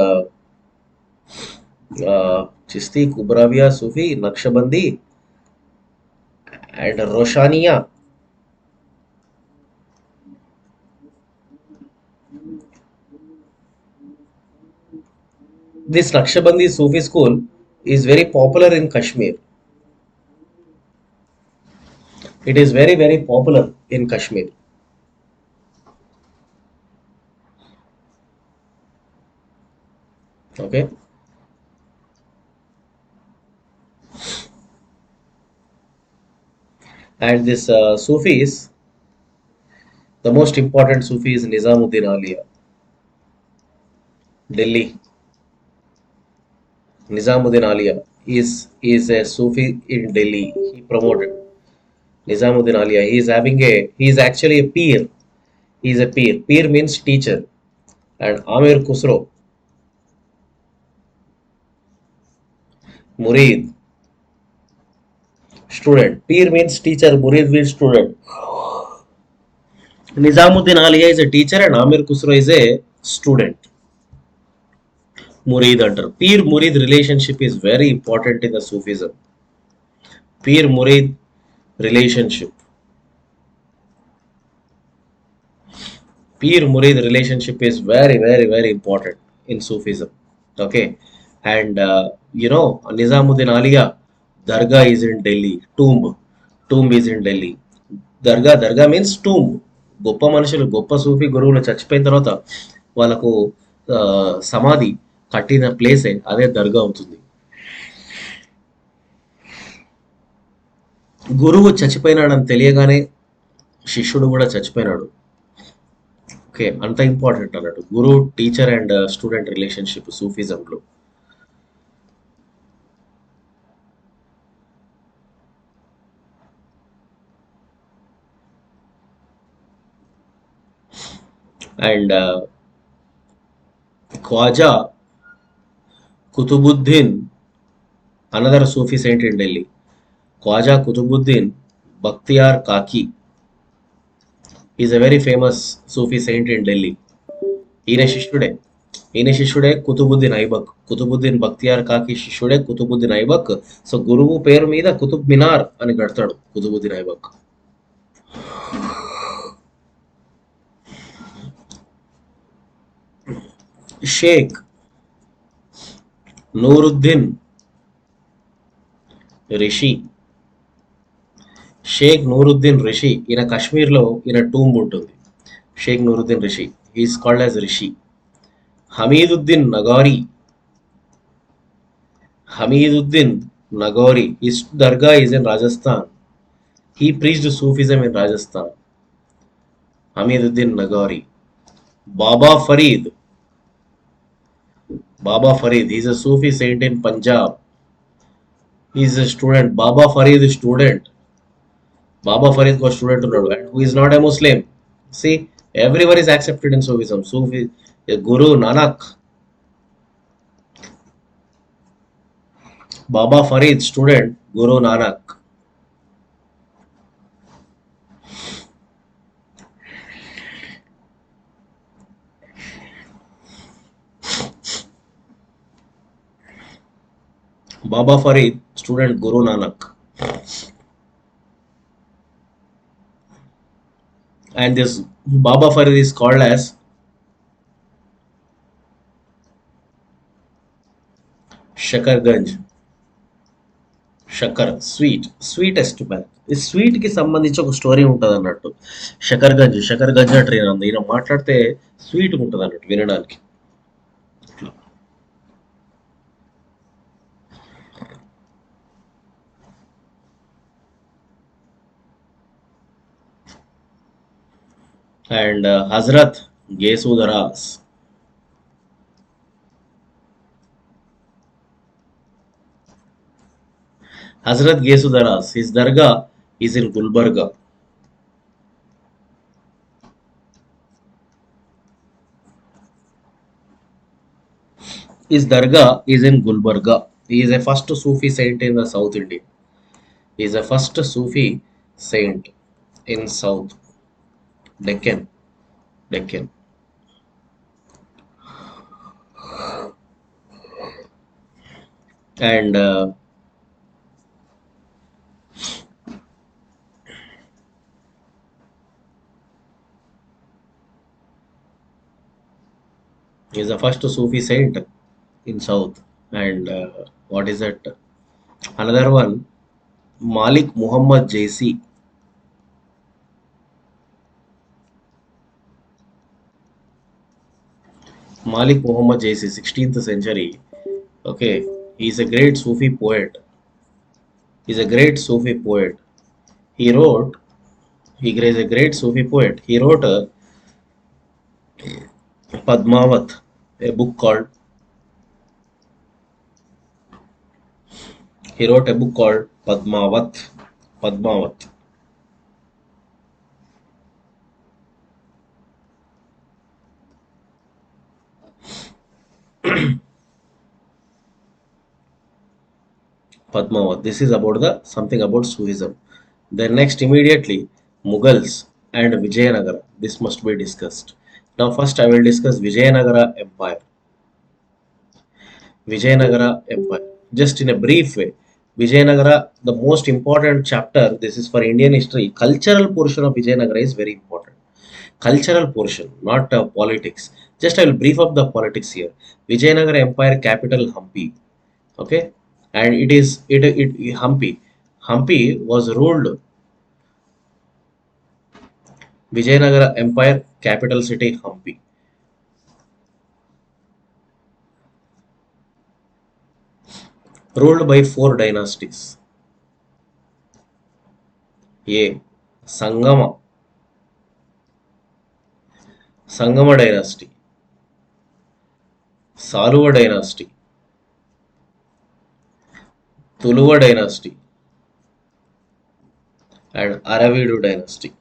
Chishti, Kubraviya Sufi, Naqshbandi and Roshaniya. This Naqshbandi Sufi school is very popular in Kashmir. It is very, very popular in Kashmir. Okay. And this Sufis, the most important Sufi is Nizamuddin Auliya, Delhi. Nizamuddin Auliya is a Sufi in Delhi. He promoted Nizamuddin Auliya. He is actually a peer. He is a peer. Peer means teacher. And Amir Khusro, Murid, student. Peer means teacher. Murid means student. Nizamuddin Auliya is a teacher and Amir Khusro is a student. Murid antar. Peer Murid relationship is very important in the Sufism. Peer Murid relationship. Peer Murid relationship is very, very, very important in Sufism. Okay. And Nizamuddin Auliya Dargah is in Delhi. Tomb is in Delhi. Dargah means tomb. గొప్ప మనుషులు, గొప్ప సూఫీ గురువులు చచ్చిపోయిన తర్వాత వాళ్ళకు సమాధి కట్టిన ప్లేసే అదే దర్గా అవుతుంది. గురువు చచ్చిపోయినాడని తెలియగానే శిష్యుడు కూడా చచ్చిపోయినాడు. ఓకే, అంత ఇంపార్టెంట్ అన్నట్టు గురు టీచర్ అండ్ స్టూడెంట్ రిలేషన్షిప్ సూఫిజంలో. And Khwaja Kutubuddin, another Sufi saint in Delhi. Khwaja Kutubuddin Bakhtiyar Kaki is a very famous Sufi saint in Delhi. ఈయన శిష్యుడే కుతుబుద్దీన్ ఐబక్. కుతుబుద్దీన్ బక్తియార్ కాకి శిష్యుడే కుతుబుద్దీన్ ఐబక్. సో గురువు పేరు మీద కుతుబ్ మినార్ అని కడతాడు కుతుబుద్దీన్ ఐబక్. షేక్ నూరుద్దీన్ రిషి. షేక్ నూరుద్దీన్ రిషి, ఈయన కాశ్మీర్లో ఈయన టూంబ్ ఉంటుంది. Sheikh Nooruddin Rishi is called as Rishi. Hamiduddin Nagori. Hamiduddin Nagori, his dargah is in Rajasthan. He preached Sufism in Rajasthan. Hamiduddin Nagori. Baba Farid. Baba Farid, he is a Sufi saint in Punjab. He is a student. Baba Farid is student. Baba Farid was student and who is not a Muslim. See, everyone is accepted in Sufism. Guru Nanak. Baba Farid, student, Guru Nanak. Baba Farid, student, Guru Nanak. And this Baba Farid is called as Shakarganj. షకర్ sweetest bag. ఈ sweet కి సంబంధించి ఒక story ఉంటుంది అన్నట్టు. షకర్ గంజ్ అంటారు ఈయన మాట్లాడితే స్వీట్ ఉంటుంది అన్నట్టు వినడానికి. And Hazrat Gesudaraz. Hazrat Gesudaras, his dargah is in Gulbarga. His dargah is in Gulbarga. He is a first Sufi saint in the South India. He is a first Sufi saint in South Deccan. Deccan. And he is the first Sufi saint in South. And what is that? Another one, Malik Muhammad Jaisi. Malik Muhammad Jaisi, 16th century. Okay, he is a great Sufi poet. He is a great Sufi poet. He wrote, he is a great Sufi poet. He wrote a Padmavat, a book called, he wrote a book called Padmavat. Padmavat. Padmavat. This is about the something about Sufism. Then next immediately Mughals and Vijayanagara. This must be discussed. Now first I will discuss Vijayanagara Empire. Vijayanagara Empire. Just in a brief way, Vijayanagara, the most important chapter, this is for Indian history, cultural portion of Vijayanagara is very important. Cultural portion, not politics. Just I will brief up the politics here. Vijayanagara Empire capital Hampi. Okay, and it Hampi. Hampi was ruled Vijayanagara Empire capital city Hampi. Ruled by four dynasties. A. Sangama. Sangama dynasty. Saluva dynasty. Tuluva dynasty. And Aravidu dynasty.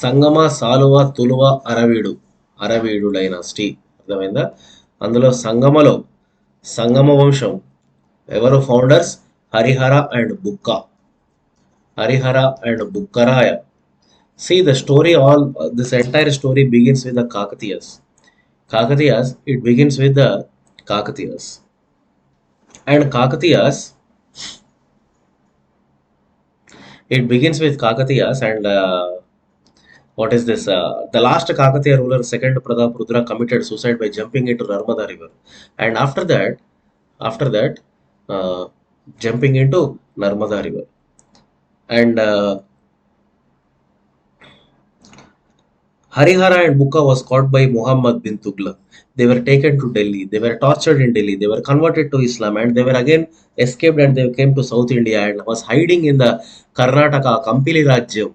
Sangama Saluva Tuluva Aravidu dynasty అర్థమైందా. అందులో సంగమ వంశం ఎవరు founders? Harihara and Bukkaraya. See the story, all this entire story begins with the Kakatiyas. It begins with the Kakatiyas. And Kakatiyas, it begins with Kakatiyas and what is this? The last Kakatiya ruler, second Prataparudra, committed suicide by jumping into Narmada river. And after that, jumping into Narmada river. And Harihara and Bukka was caught by Muhammad bin Tughlaq. They were taken to Delhi. They were tortured in Delhi. They were converted to Islam and they were again escaped and they came to South India and was hiding in the Karnataka Kampili Rajyam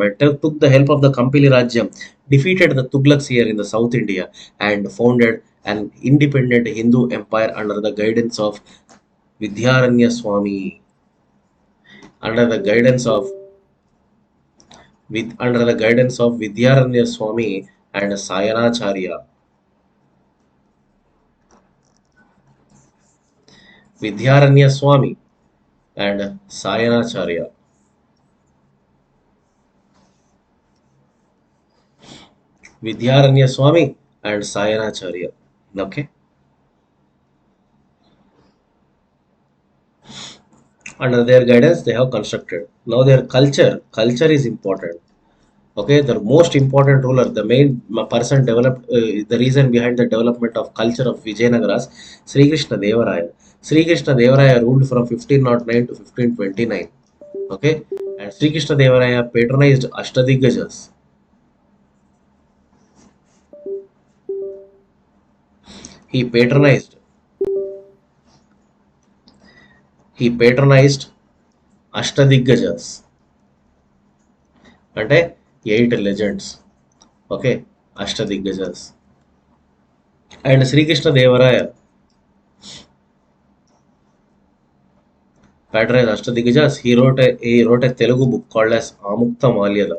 and took the help of the Kampili Rajyam, defeated the Tughlaqs here in the South India and founded an independent Hindu empire under the guidance of Vidyaranya Swami. Under the guidance of with under the guidance of Vidyaranya Swami and Sayanacharya. Vidyaranya Swami and Sayanacharya. Vidyaranya Swami and Sayanacharya. Okay. Under their guidance, they have constructed. Now their culture is important. Okay, the most important ruler, the main person developed, the reason behind the development of culture of Vijayanagaras, Sri Krishna Devaraya. Sri Krishna Devaraya ruled from 1509 to 1529. Okay, and Sri Krishna Devaraya patronized Ashtadiggajas. He patronized, he patronized Ashtadiggajas, అంటే 8 legends. Okay, Ashtadiggajas. And Sri Krishna Devaraya patronized Ashtadiggajas. He wrote a Telugu book called as Amukta Malyada.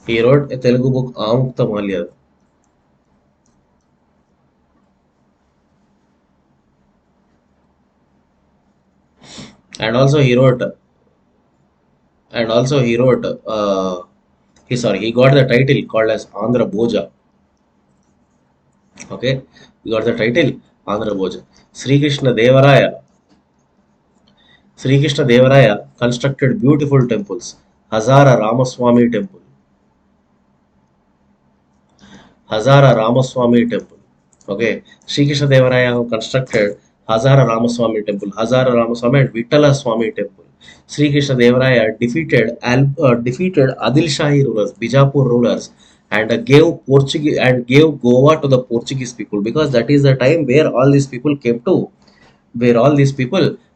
He wrote a Telugu book Amukta Malyada. And also he wrote and also he wrote he got the title called as Andhra Bhoja. Okay, he got the title Andhra Bhoja. Sri Krishna Devaraya Sri Krishna Devaraya constructed beautiful temples. Hazara Ramaswamy temple. Hazara Ramaswamy temple. Okay, Sri Krishna Devaraya constructed Hazara Ramaswamy temple, Hazara Ramaswamy and Vittala Swami temple. Sri Krishna Devaraya defeated Adil Shahi rulers, Bijapur rulers, and gave Goa to the Portuguese people, because that is the time where all these people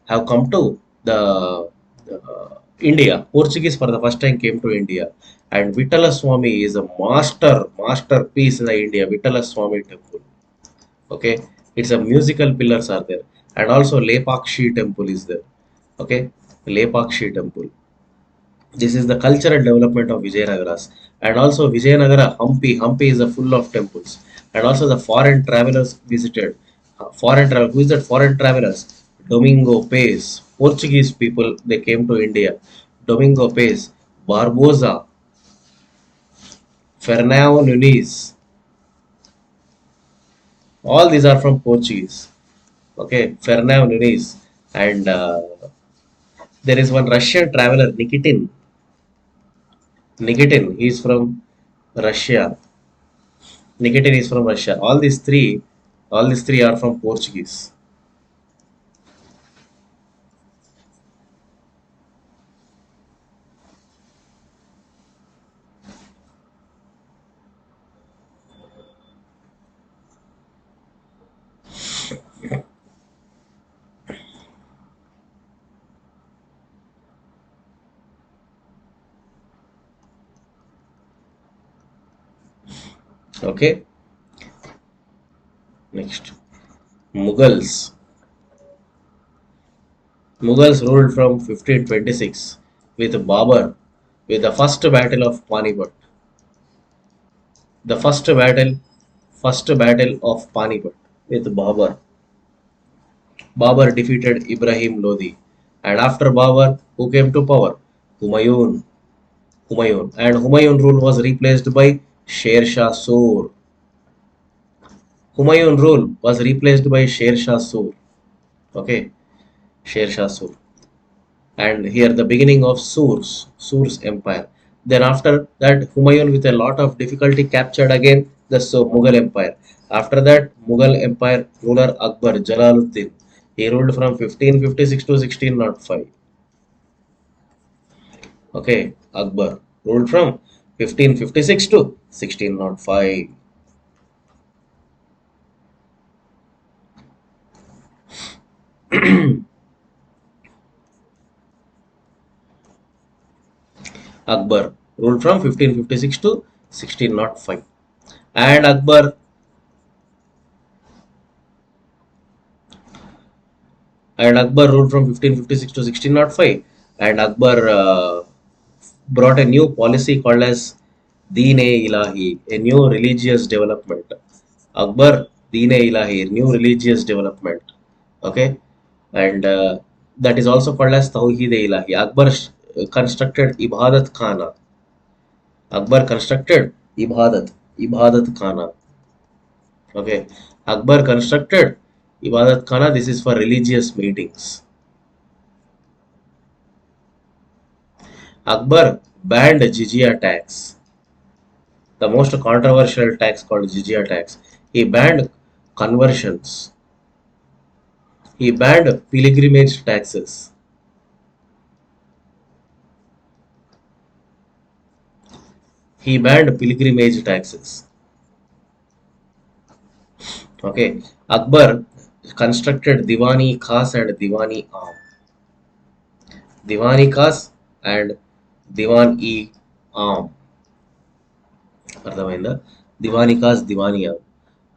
have come to the India. Portuguese for the first time came to India, and Vittala Swami is a masterpiece in the India. Vittala Swami temple. Okay, it's a musical pillars are there, and also Lepakshi temple is there. Okay, Lepakshi temple. This is the cultural development of Vijayanagaras, and also Vijayanagara Hampi is a full of temples, and also the foreign travelers visited. Foreign travel. Who is that foreign travelers? Domingo Pais. Portuguese people, they came to India. Domingo Pais, Barbosa, Fernão Nunes. All these are from Portuguese. Okay, Fernão Nunes, and there is one Russian traveler, Nikitin. Nikitin, he is from Russia. Nikitin is from Russia. All these three are from Portuguese. Okay, next, Mughals. Mughals ruled from 1526 with Babur, with the The first battle of Panipat with Babur. Babur defeated Ibrahim Lodi, and after Babur, who came to power? Humayun. And Humayun rule was replaced by Sher Shah Sur. Humayun rule was replaced by Sher Shah Sur. Okay, Sher Shah Sur. And here the beginning of Sur's empire. Then after that, Humayun with a lot of difficulty captured again the Mughal empire. After that, Mughal empire ruler Akbar Jalaluddin. He ruled from 1556 to 1605. Okay, Akbar ruled from 1556 to 1605. Akbar ruled from 1556 to 1605. And Akbar ruled from 1556 to 1605. and Akbar brought a new policy called as Deen-e-Ilahi, a new religious development. Akbar, Deen-e-Ilahi, new religious development. Okay, and that is also called as Tawheed-e-Ilahi. Akbar constructed Ibadat Khana. Akbar constructed Ibadat Khana. Okay, Akbar constructed Ibadat Khana. This is for religious meetings. Akbar banned jizya tax, the most controversial tax called jizya tax. He banned conversions. He banned pilgrimage taxes. He banned pilgrimage taxes. Okay, Akbar constructed Diwani Khas and Diwani Aam. Diwani Khas and Diwan-e Aam. అర్థమైందా దివాని కాస్ దివానియా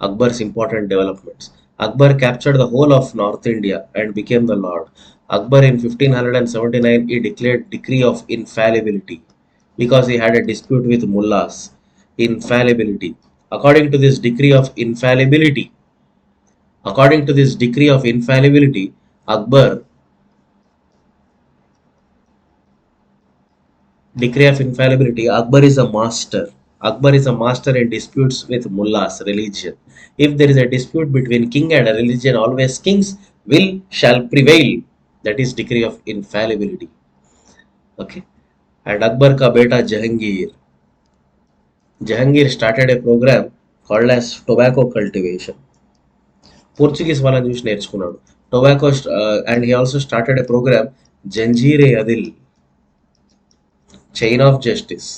Akbar's important developments. Akbar captured the whole of North India and became the Lord. Akbar in 1579 he declared decree of infallibility because he had a dispute with mullahs. Infallibility. According to this decree of infallibility, according to this decree of infallibility, Akbar decree of infallibility, Akbar is a master. Akbar is a master in disputes with mullahs, religion. If there is a dispute between king and a religion, always kings will shall prevail. That is decree of infallibility. Okay. And Akbar ka beta Jahangir. Jahangir started a program called as tobacco cultivation. Portuguese వాళ్ళని చూసి నేర్చుకున్నాడు. Tobacco and he also started a program Janjire Adil, chain of justice.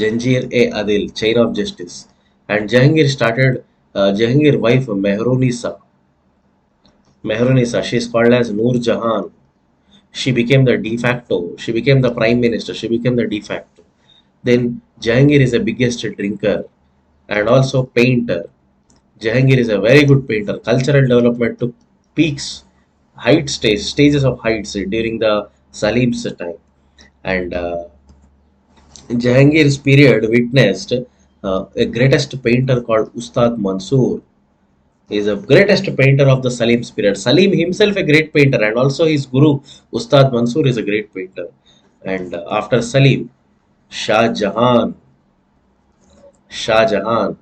Janjir-e-Adil, chain of justice. And Jahangir started, Jahangir wife Mehrunisa. Mehrunisa, she is called as Noor Jahan. She became the de facto, she became the prime minister, she became the de facto. Then Jahangir is the biggest drinker and also painter. Jahangir is a very good painter. Cultural development took peaks, stages of heights during the Salim's time. And Jahangir's period witnessed a greatest painter called Ustad Mansoor. He is the greatest painter of the Salim's period. Salim himself a great painter, and also his guru Ustad Mansoor is a great painter. And after Salim, Shah Jahan, Shah Jahan,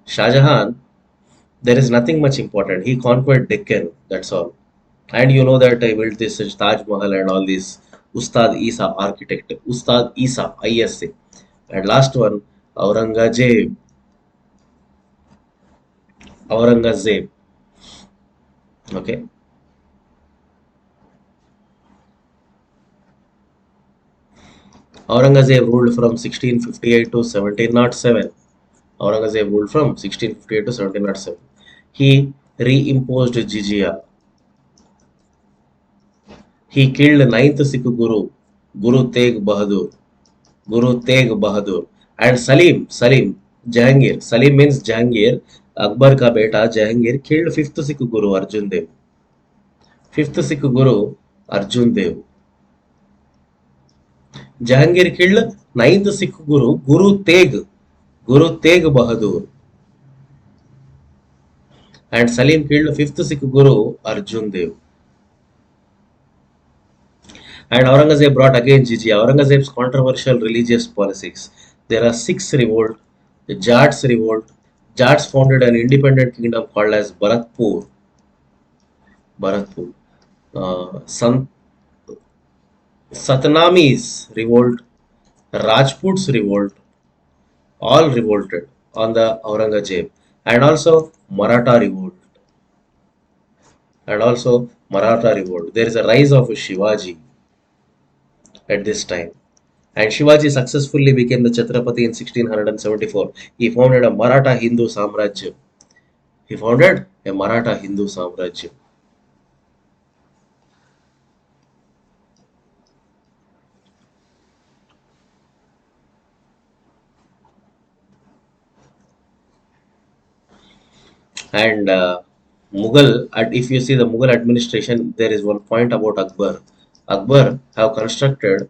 Shah Jahan. There is nothing much important. He conquered Deccan. That's all. And you know that I built this Taj Mahal and all this. Ustad Isa architect. Ustad Isa ISA. And last one, Aurangzeb. Aurangzeb. Okay. Aurangzeb ruled from 1658 to 1707. Aurangzeb ruled from 1658 to 1707. He reimposed jizya. He killed ninth Sikh Guru, Guru Tegh Bahadur. Guru Tegh Bahadur. And Salim, Jahangir. Salim means Jahangir. Akbar ka beta Jahangir killed fifth Sikh Guru Arjun Dev. Fifth Sikh Guru Arjun Dev. Jahangir killed ninth Sikh Guru, Guru Tegh Bahadur. And Salim killed fifth Sikh Guru Arjun Dev. And Aurangzeb brought again jizya. Aurangzeb's controversial religious policies. There are six revolt. The Jats revolt. Jats founded an independent kingdom called as Bharatpur. Bharatpur. Some Satnamis revolt. Rajputs revolt. All revolted on the Aurangzeb. And also Maratha revolt. And also Maratha revolt. There is a rise of Shivaji at this time. And Shivaji successfully became the Chhatrapati in 1674. He founded a Maratha Hindu Samrajya. He founded a Maratha Hindu Samrajya. And if you see the Mughal administration, there is one point about Akbar. Akbar have constructed,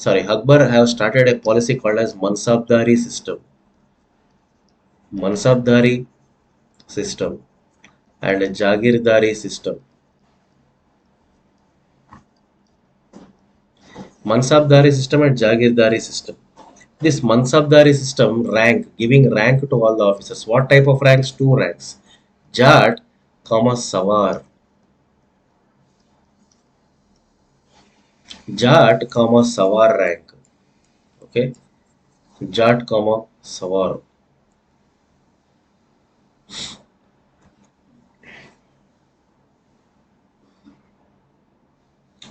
Akbar have started a policy called as Mansabdari system and a Jagirdari system. Mansabdari system and Jagirdari system. This Mansabdari system giving rank to all the officers. What type of ranks? Two ranks. Jat, Sawar. Jat, Sawar rank. Okay. Jat, Sawar.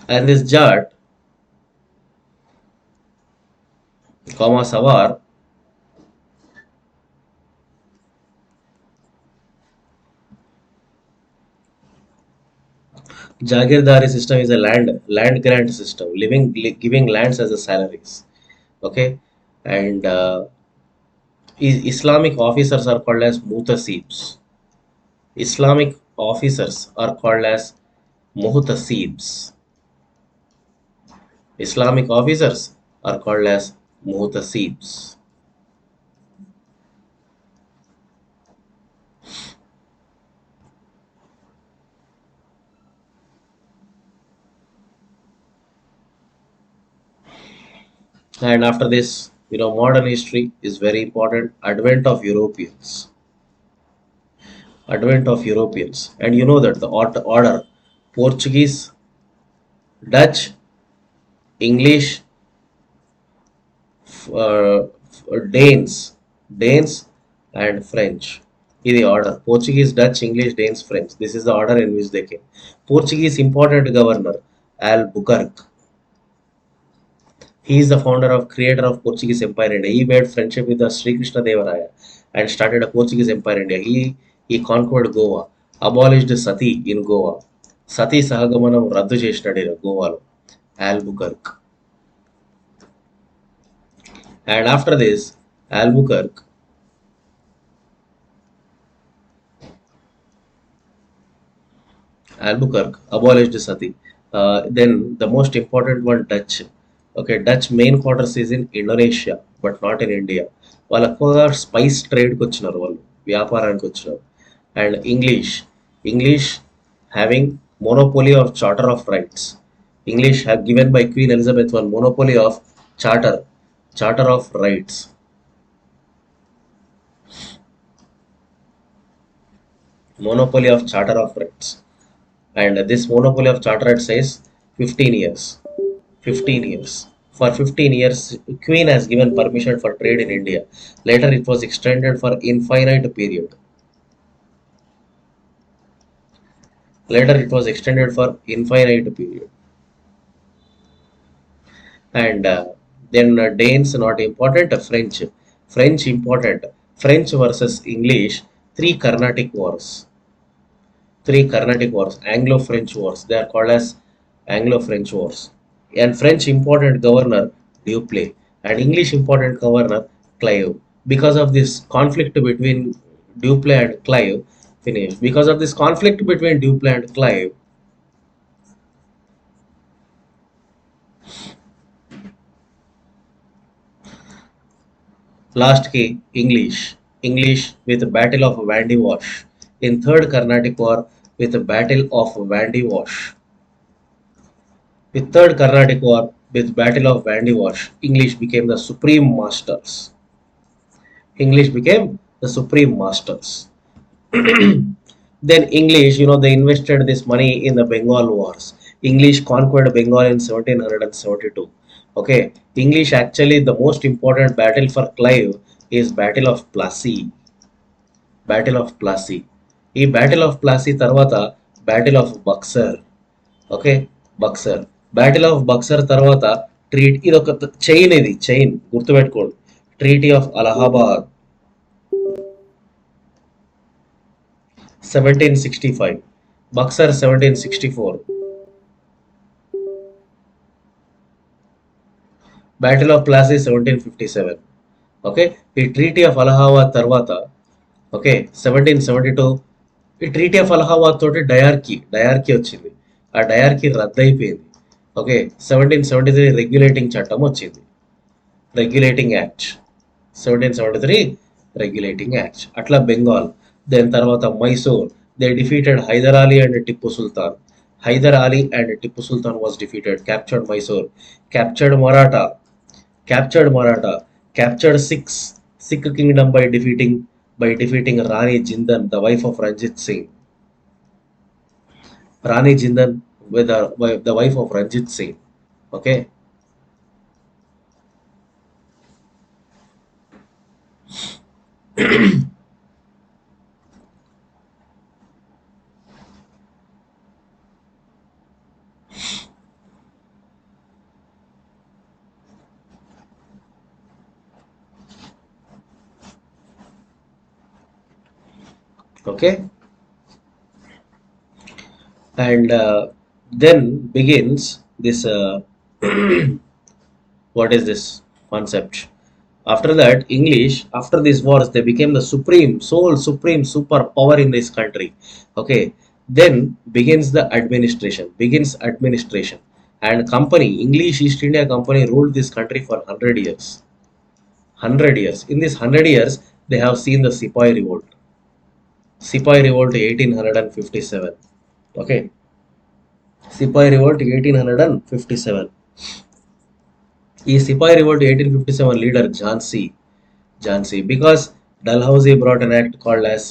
And this Jat, Sawar, Jagirdari system is a land grant system, giving lands as a salaries. Okay, and Islamic officers are called as mutasibs. Islamic officers are called as muhtasibs. Islamic officers are called as muhtasibs. And after this, modern history is very important. Advent of Europeans, and you know that the order: Portuguese, Dutch, English, Danes, and French. In the order: Portuguese, Dutch, English, Danes, French. This is the order in which they came. Portuguese important governor Albuquerque. He is the creator of Portuguese Empire India. He made friendship with the Sri Krishna Devaraya and started a Portuguese Empire India. He conquered Goa, abolished sati in Goa. Sati Sahagamanam Raddu Chesnadu Goa. Albuquerque. And after this, Albuquerque abolished sati. Then the most important one, Dutch. Okay, Dutch main quarters is in Indonesia, but not in India. వాళ్ళు ఎక్కువగా spice ట్రేడ్కి వచ్చినారు, వాళ్ళు వ్యాపారానికి వచ్చినారు. And English having monopoly of charter of rights. English have given by Queen Elizabeth I monopoly of charter of rights. Monopoly of charter of rights. And this monopoly of charter rights says 15 years. 15 years. For 15 years, Queen has given permission for trade in India. Later, it was extended for infinite period. And then Danes not important. French important. French versus English. Three Carnatic wars. Anglo-French wars. They are called as Anglo-French wars. And French important governor Duplay, and English important governor Clive. Because of this conflict between Duplay and Clive, finished. Because of this conflict between Duplay and Clive, last key English with the Battle of Vandewash. In Third Carnatic War with the Battle of Vandewash. With Third Carnatic War with Battle of Vandewash, English became the supreme masters. Then English, they invested this money in the Bengal Wars. English conquered Bengal in 1772. Okay, English actually the most important battle for Clive is Battle of Plassey. ఈ Battle of Plassey తర్వాత Battle of Buxar. Okay, battle of Buxar తర్వాత ఇది ఒక chain గుర్తుపెట్టుకోండి. Treaty of Allahabad 1765, Buxar 1764, battle of Plassey 1757. Okay, ఈ treaty of Allahabad తర్వాత 1772 ఈ treaty of Allahabad తోటి డయార్కీ వచ్చింది. ఆ డయార్కీ రద్దు అయిపోయింది. ఓకే, 1773 రెగ్యులేటింగ్ చట్టం వచ్చింది, రెగ్యులేటింగ్ యాక్ట్. 1773 regulating act. అట్లా బెంగాల్. దాని తర్వాత Mysore. They defeated Hyder Ali and Tipu Sultan. Hyder Ali and Tipu Sultan was defeated, captured Mysore, captured Maratha, captured Maratha, captured Sikh kingdom by defeating Rani Jindan, the wife of Ranjit Singh. Rani Jindan with the wife of Ranjit Singh. Okay, okay, and then begins this. What is this concept? After that, English, after these wars, they became the supreme super power in this country. Okay, then begins administration, and company, English East India Company ruled this country for 100 years. 100 years. In this 100 years, they have seen the Sepoy Revolt. Sepoy Revolt 1857. Okay, Sepoy Revolt 1857. ఈ సిపాయి revolt 1857 leader Jhansi, because Dalhousie brought an act called as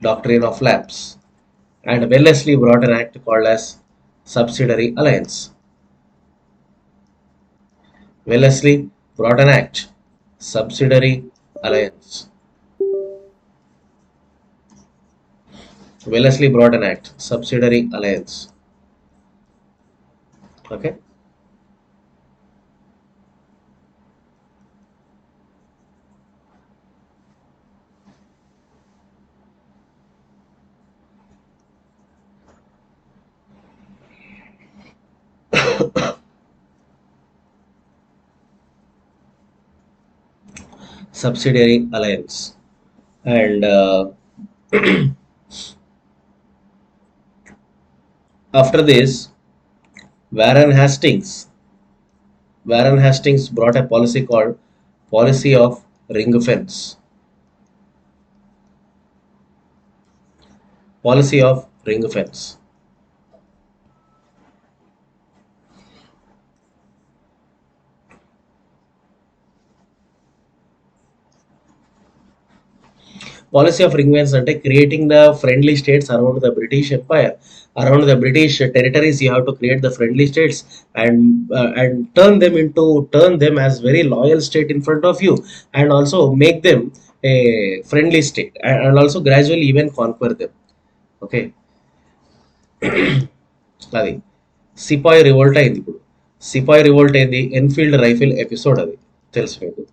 Doctrine of Lapse, and Wellesley brought an act called as Subsidiary Alliance. Wellesley brought an act, Subsidiary Alliance. Wellesley brought an act, Subsidiary Alliance. Okay. Subsidiary Alliance. And after this, Warren Hastings Warren Hastings brought a policy called Policy of Ring Fence. Policy of Ring Fence. Policy of ring fence అంటే creating the friendly states around the British Empire, around the British territories. You have to create the friendly states and turn them as very loyal state in front of you, and also make them a friendly state, and also gradually even conquer them. Okay, అది సిపాయి revolt అయింది. ఇప్పుడు సిపాయి revolt అయింది, Enfield rifle episode అది తెలుసు మీకు.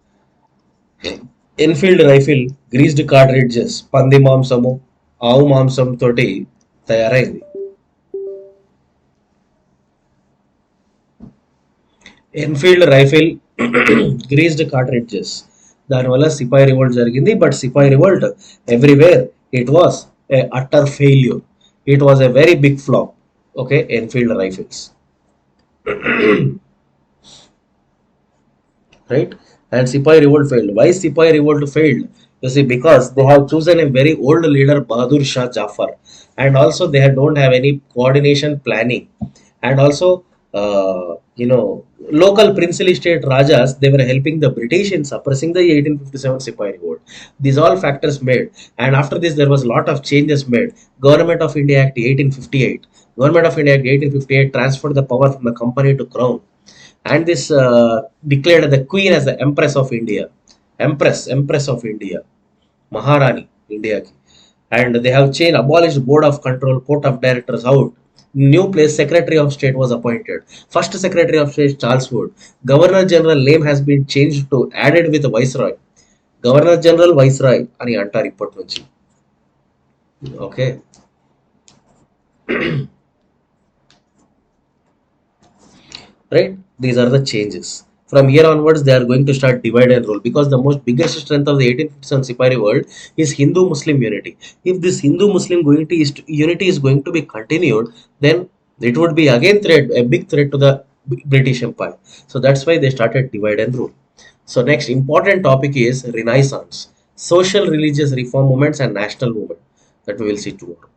Enfield rifle గ్రీస్డ్ cartridges, పంది మాంసము, ఆవు మాంసం తోటి తయారైంది. ఎన్ఫీల్డ్ రైఫిల్ గ్రీస్డ్ కార్ట్రిడ్జెస్, దానివల్ల సిపాయి రివోల్ట్ జరిగింది. But sepoy revolt everywhere it was a utter failure, it was a very big flop. Okay, Enfield rifles, right? And Sipahi revolt failed. Why Sipahi revolt failed? You see, because they have chosen a very old leader, Bahadur Shah Jafar, and also don't have any coordination planning, and also local princely state rajas, they were helping the British in suppressing the 1857 Sipahi revolt. These all factors made, and after this there was a lot of changes made. Government of India Act 1858. Government of India Act 1858 transferred the power from the company to crown, and this declared the queen as the empress of India, empress of India, Maharani India ki. And they have changed, abolished board of control, court of directors out. New place secretary of state was appointed. First secretary of state Charles Wood. Governor general name has been changed to added with viceroy. Governor general viceroy అని అంటారు ఇప్పటి నుంచి. Okay, right? These are the changes. From here onwards they are going to start divide and rule, because the most biggest strength of the 1857 Sipari world is Hindu Muslim unity. If this Hindu Muslim unity is going to be continued, then it would be again a big threat to the British Empire. So that's why they started divide and rule. So next important topic is Renaissance, social religious reform movements and national movement, that we will see tomorrow.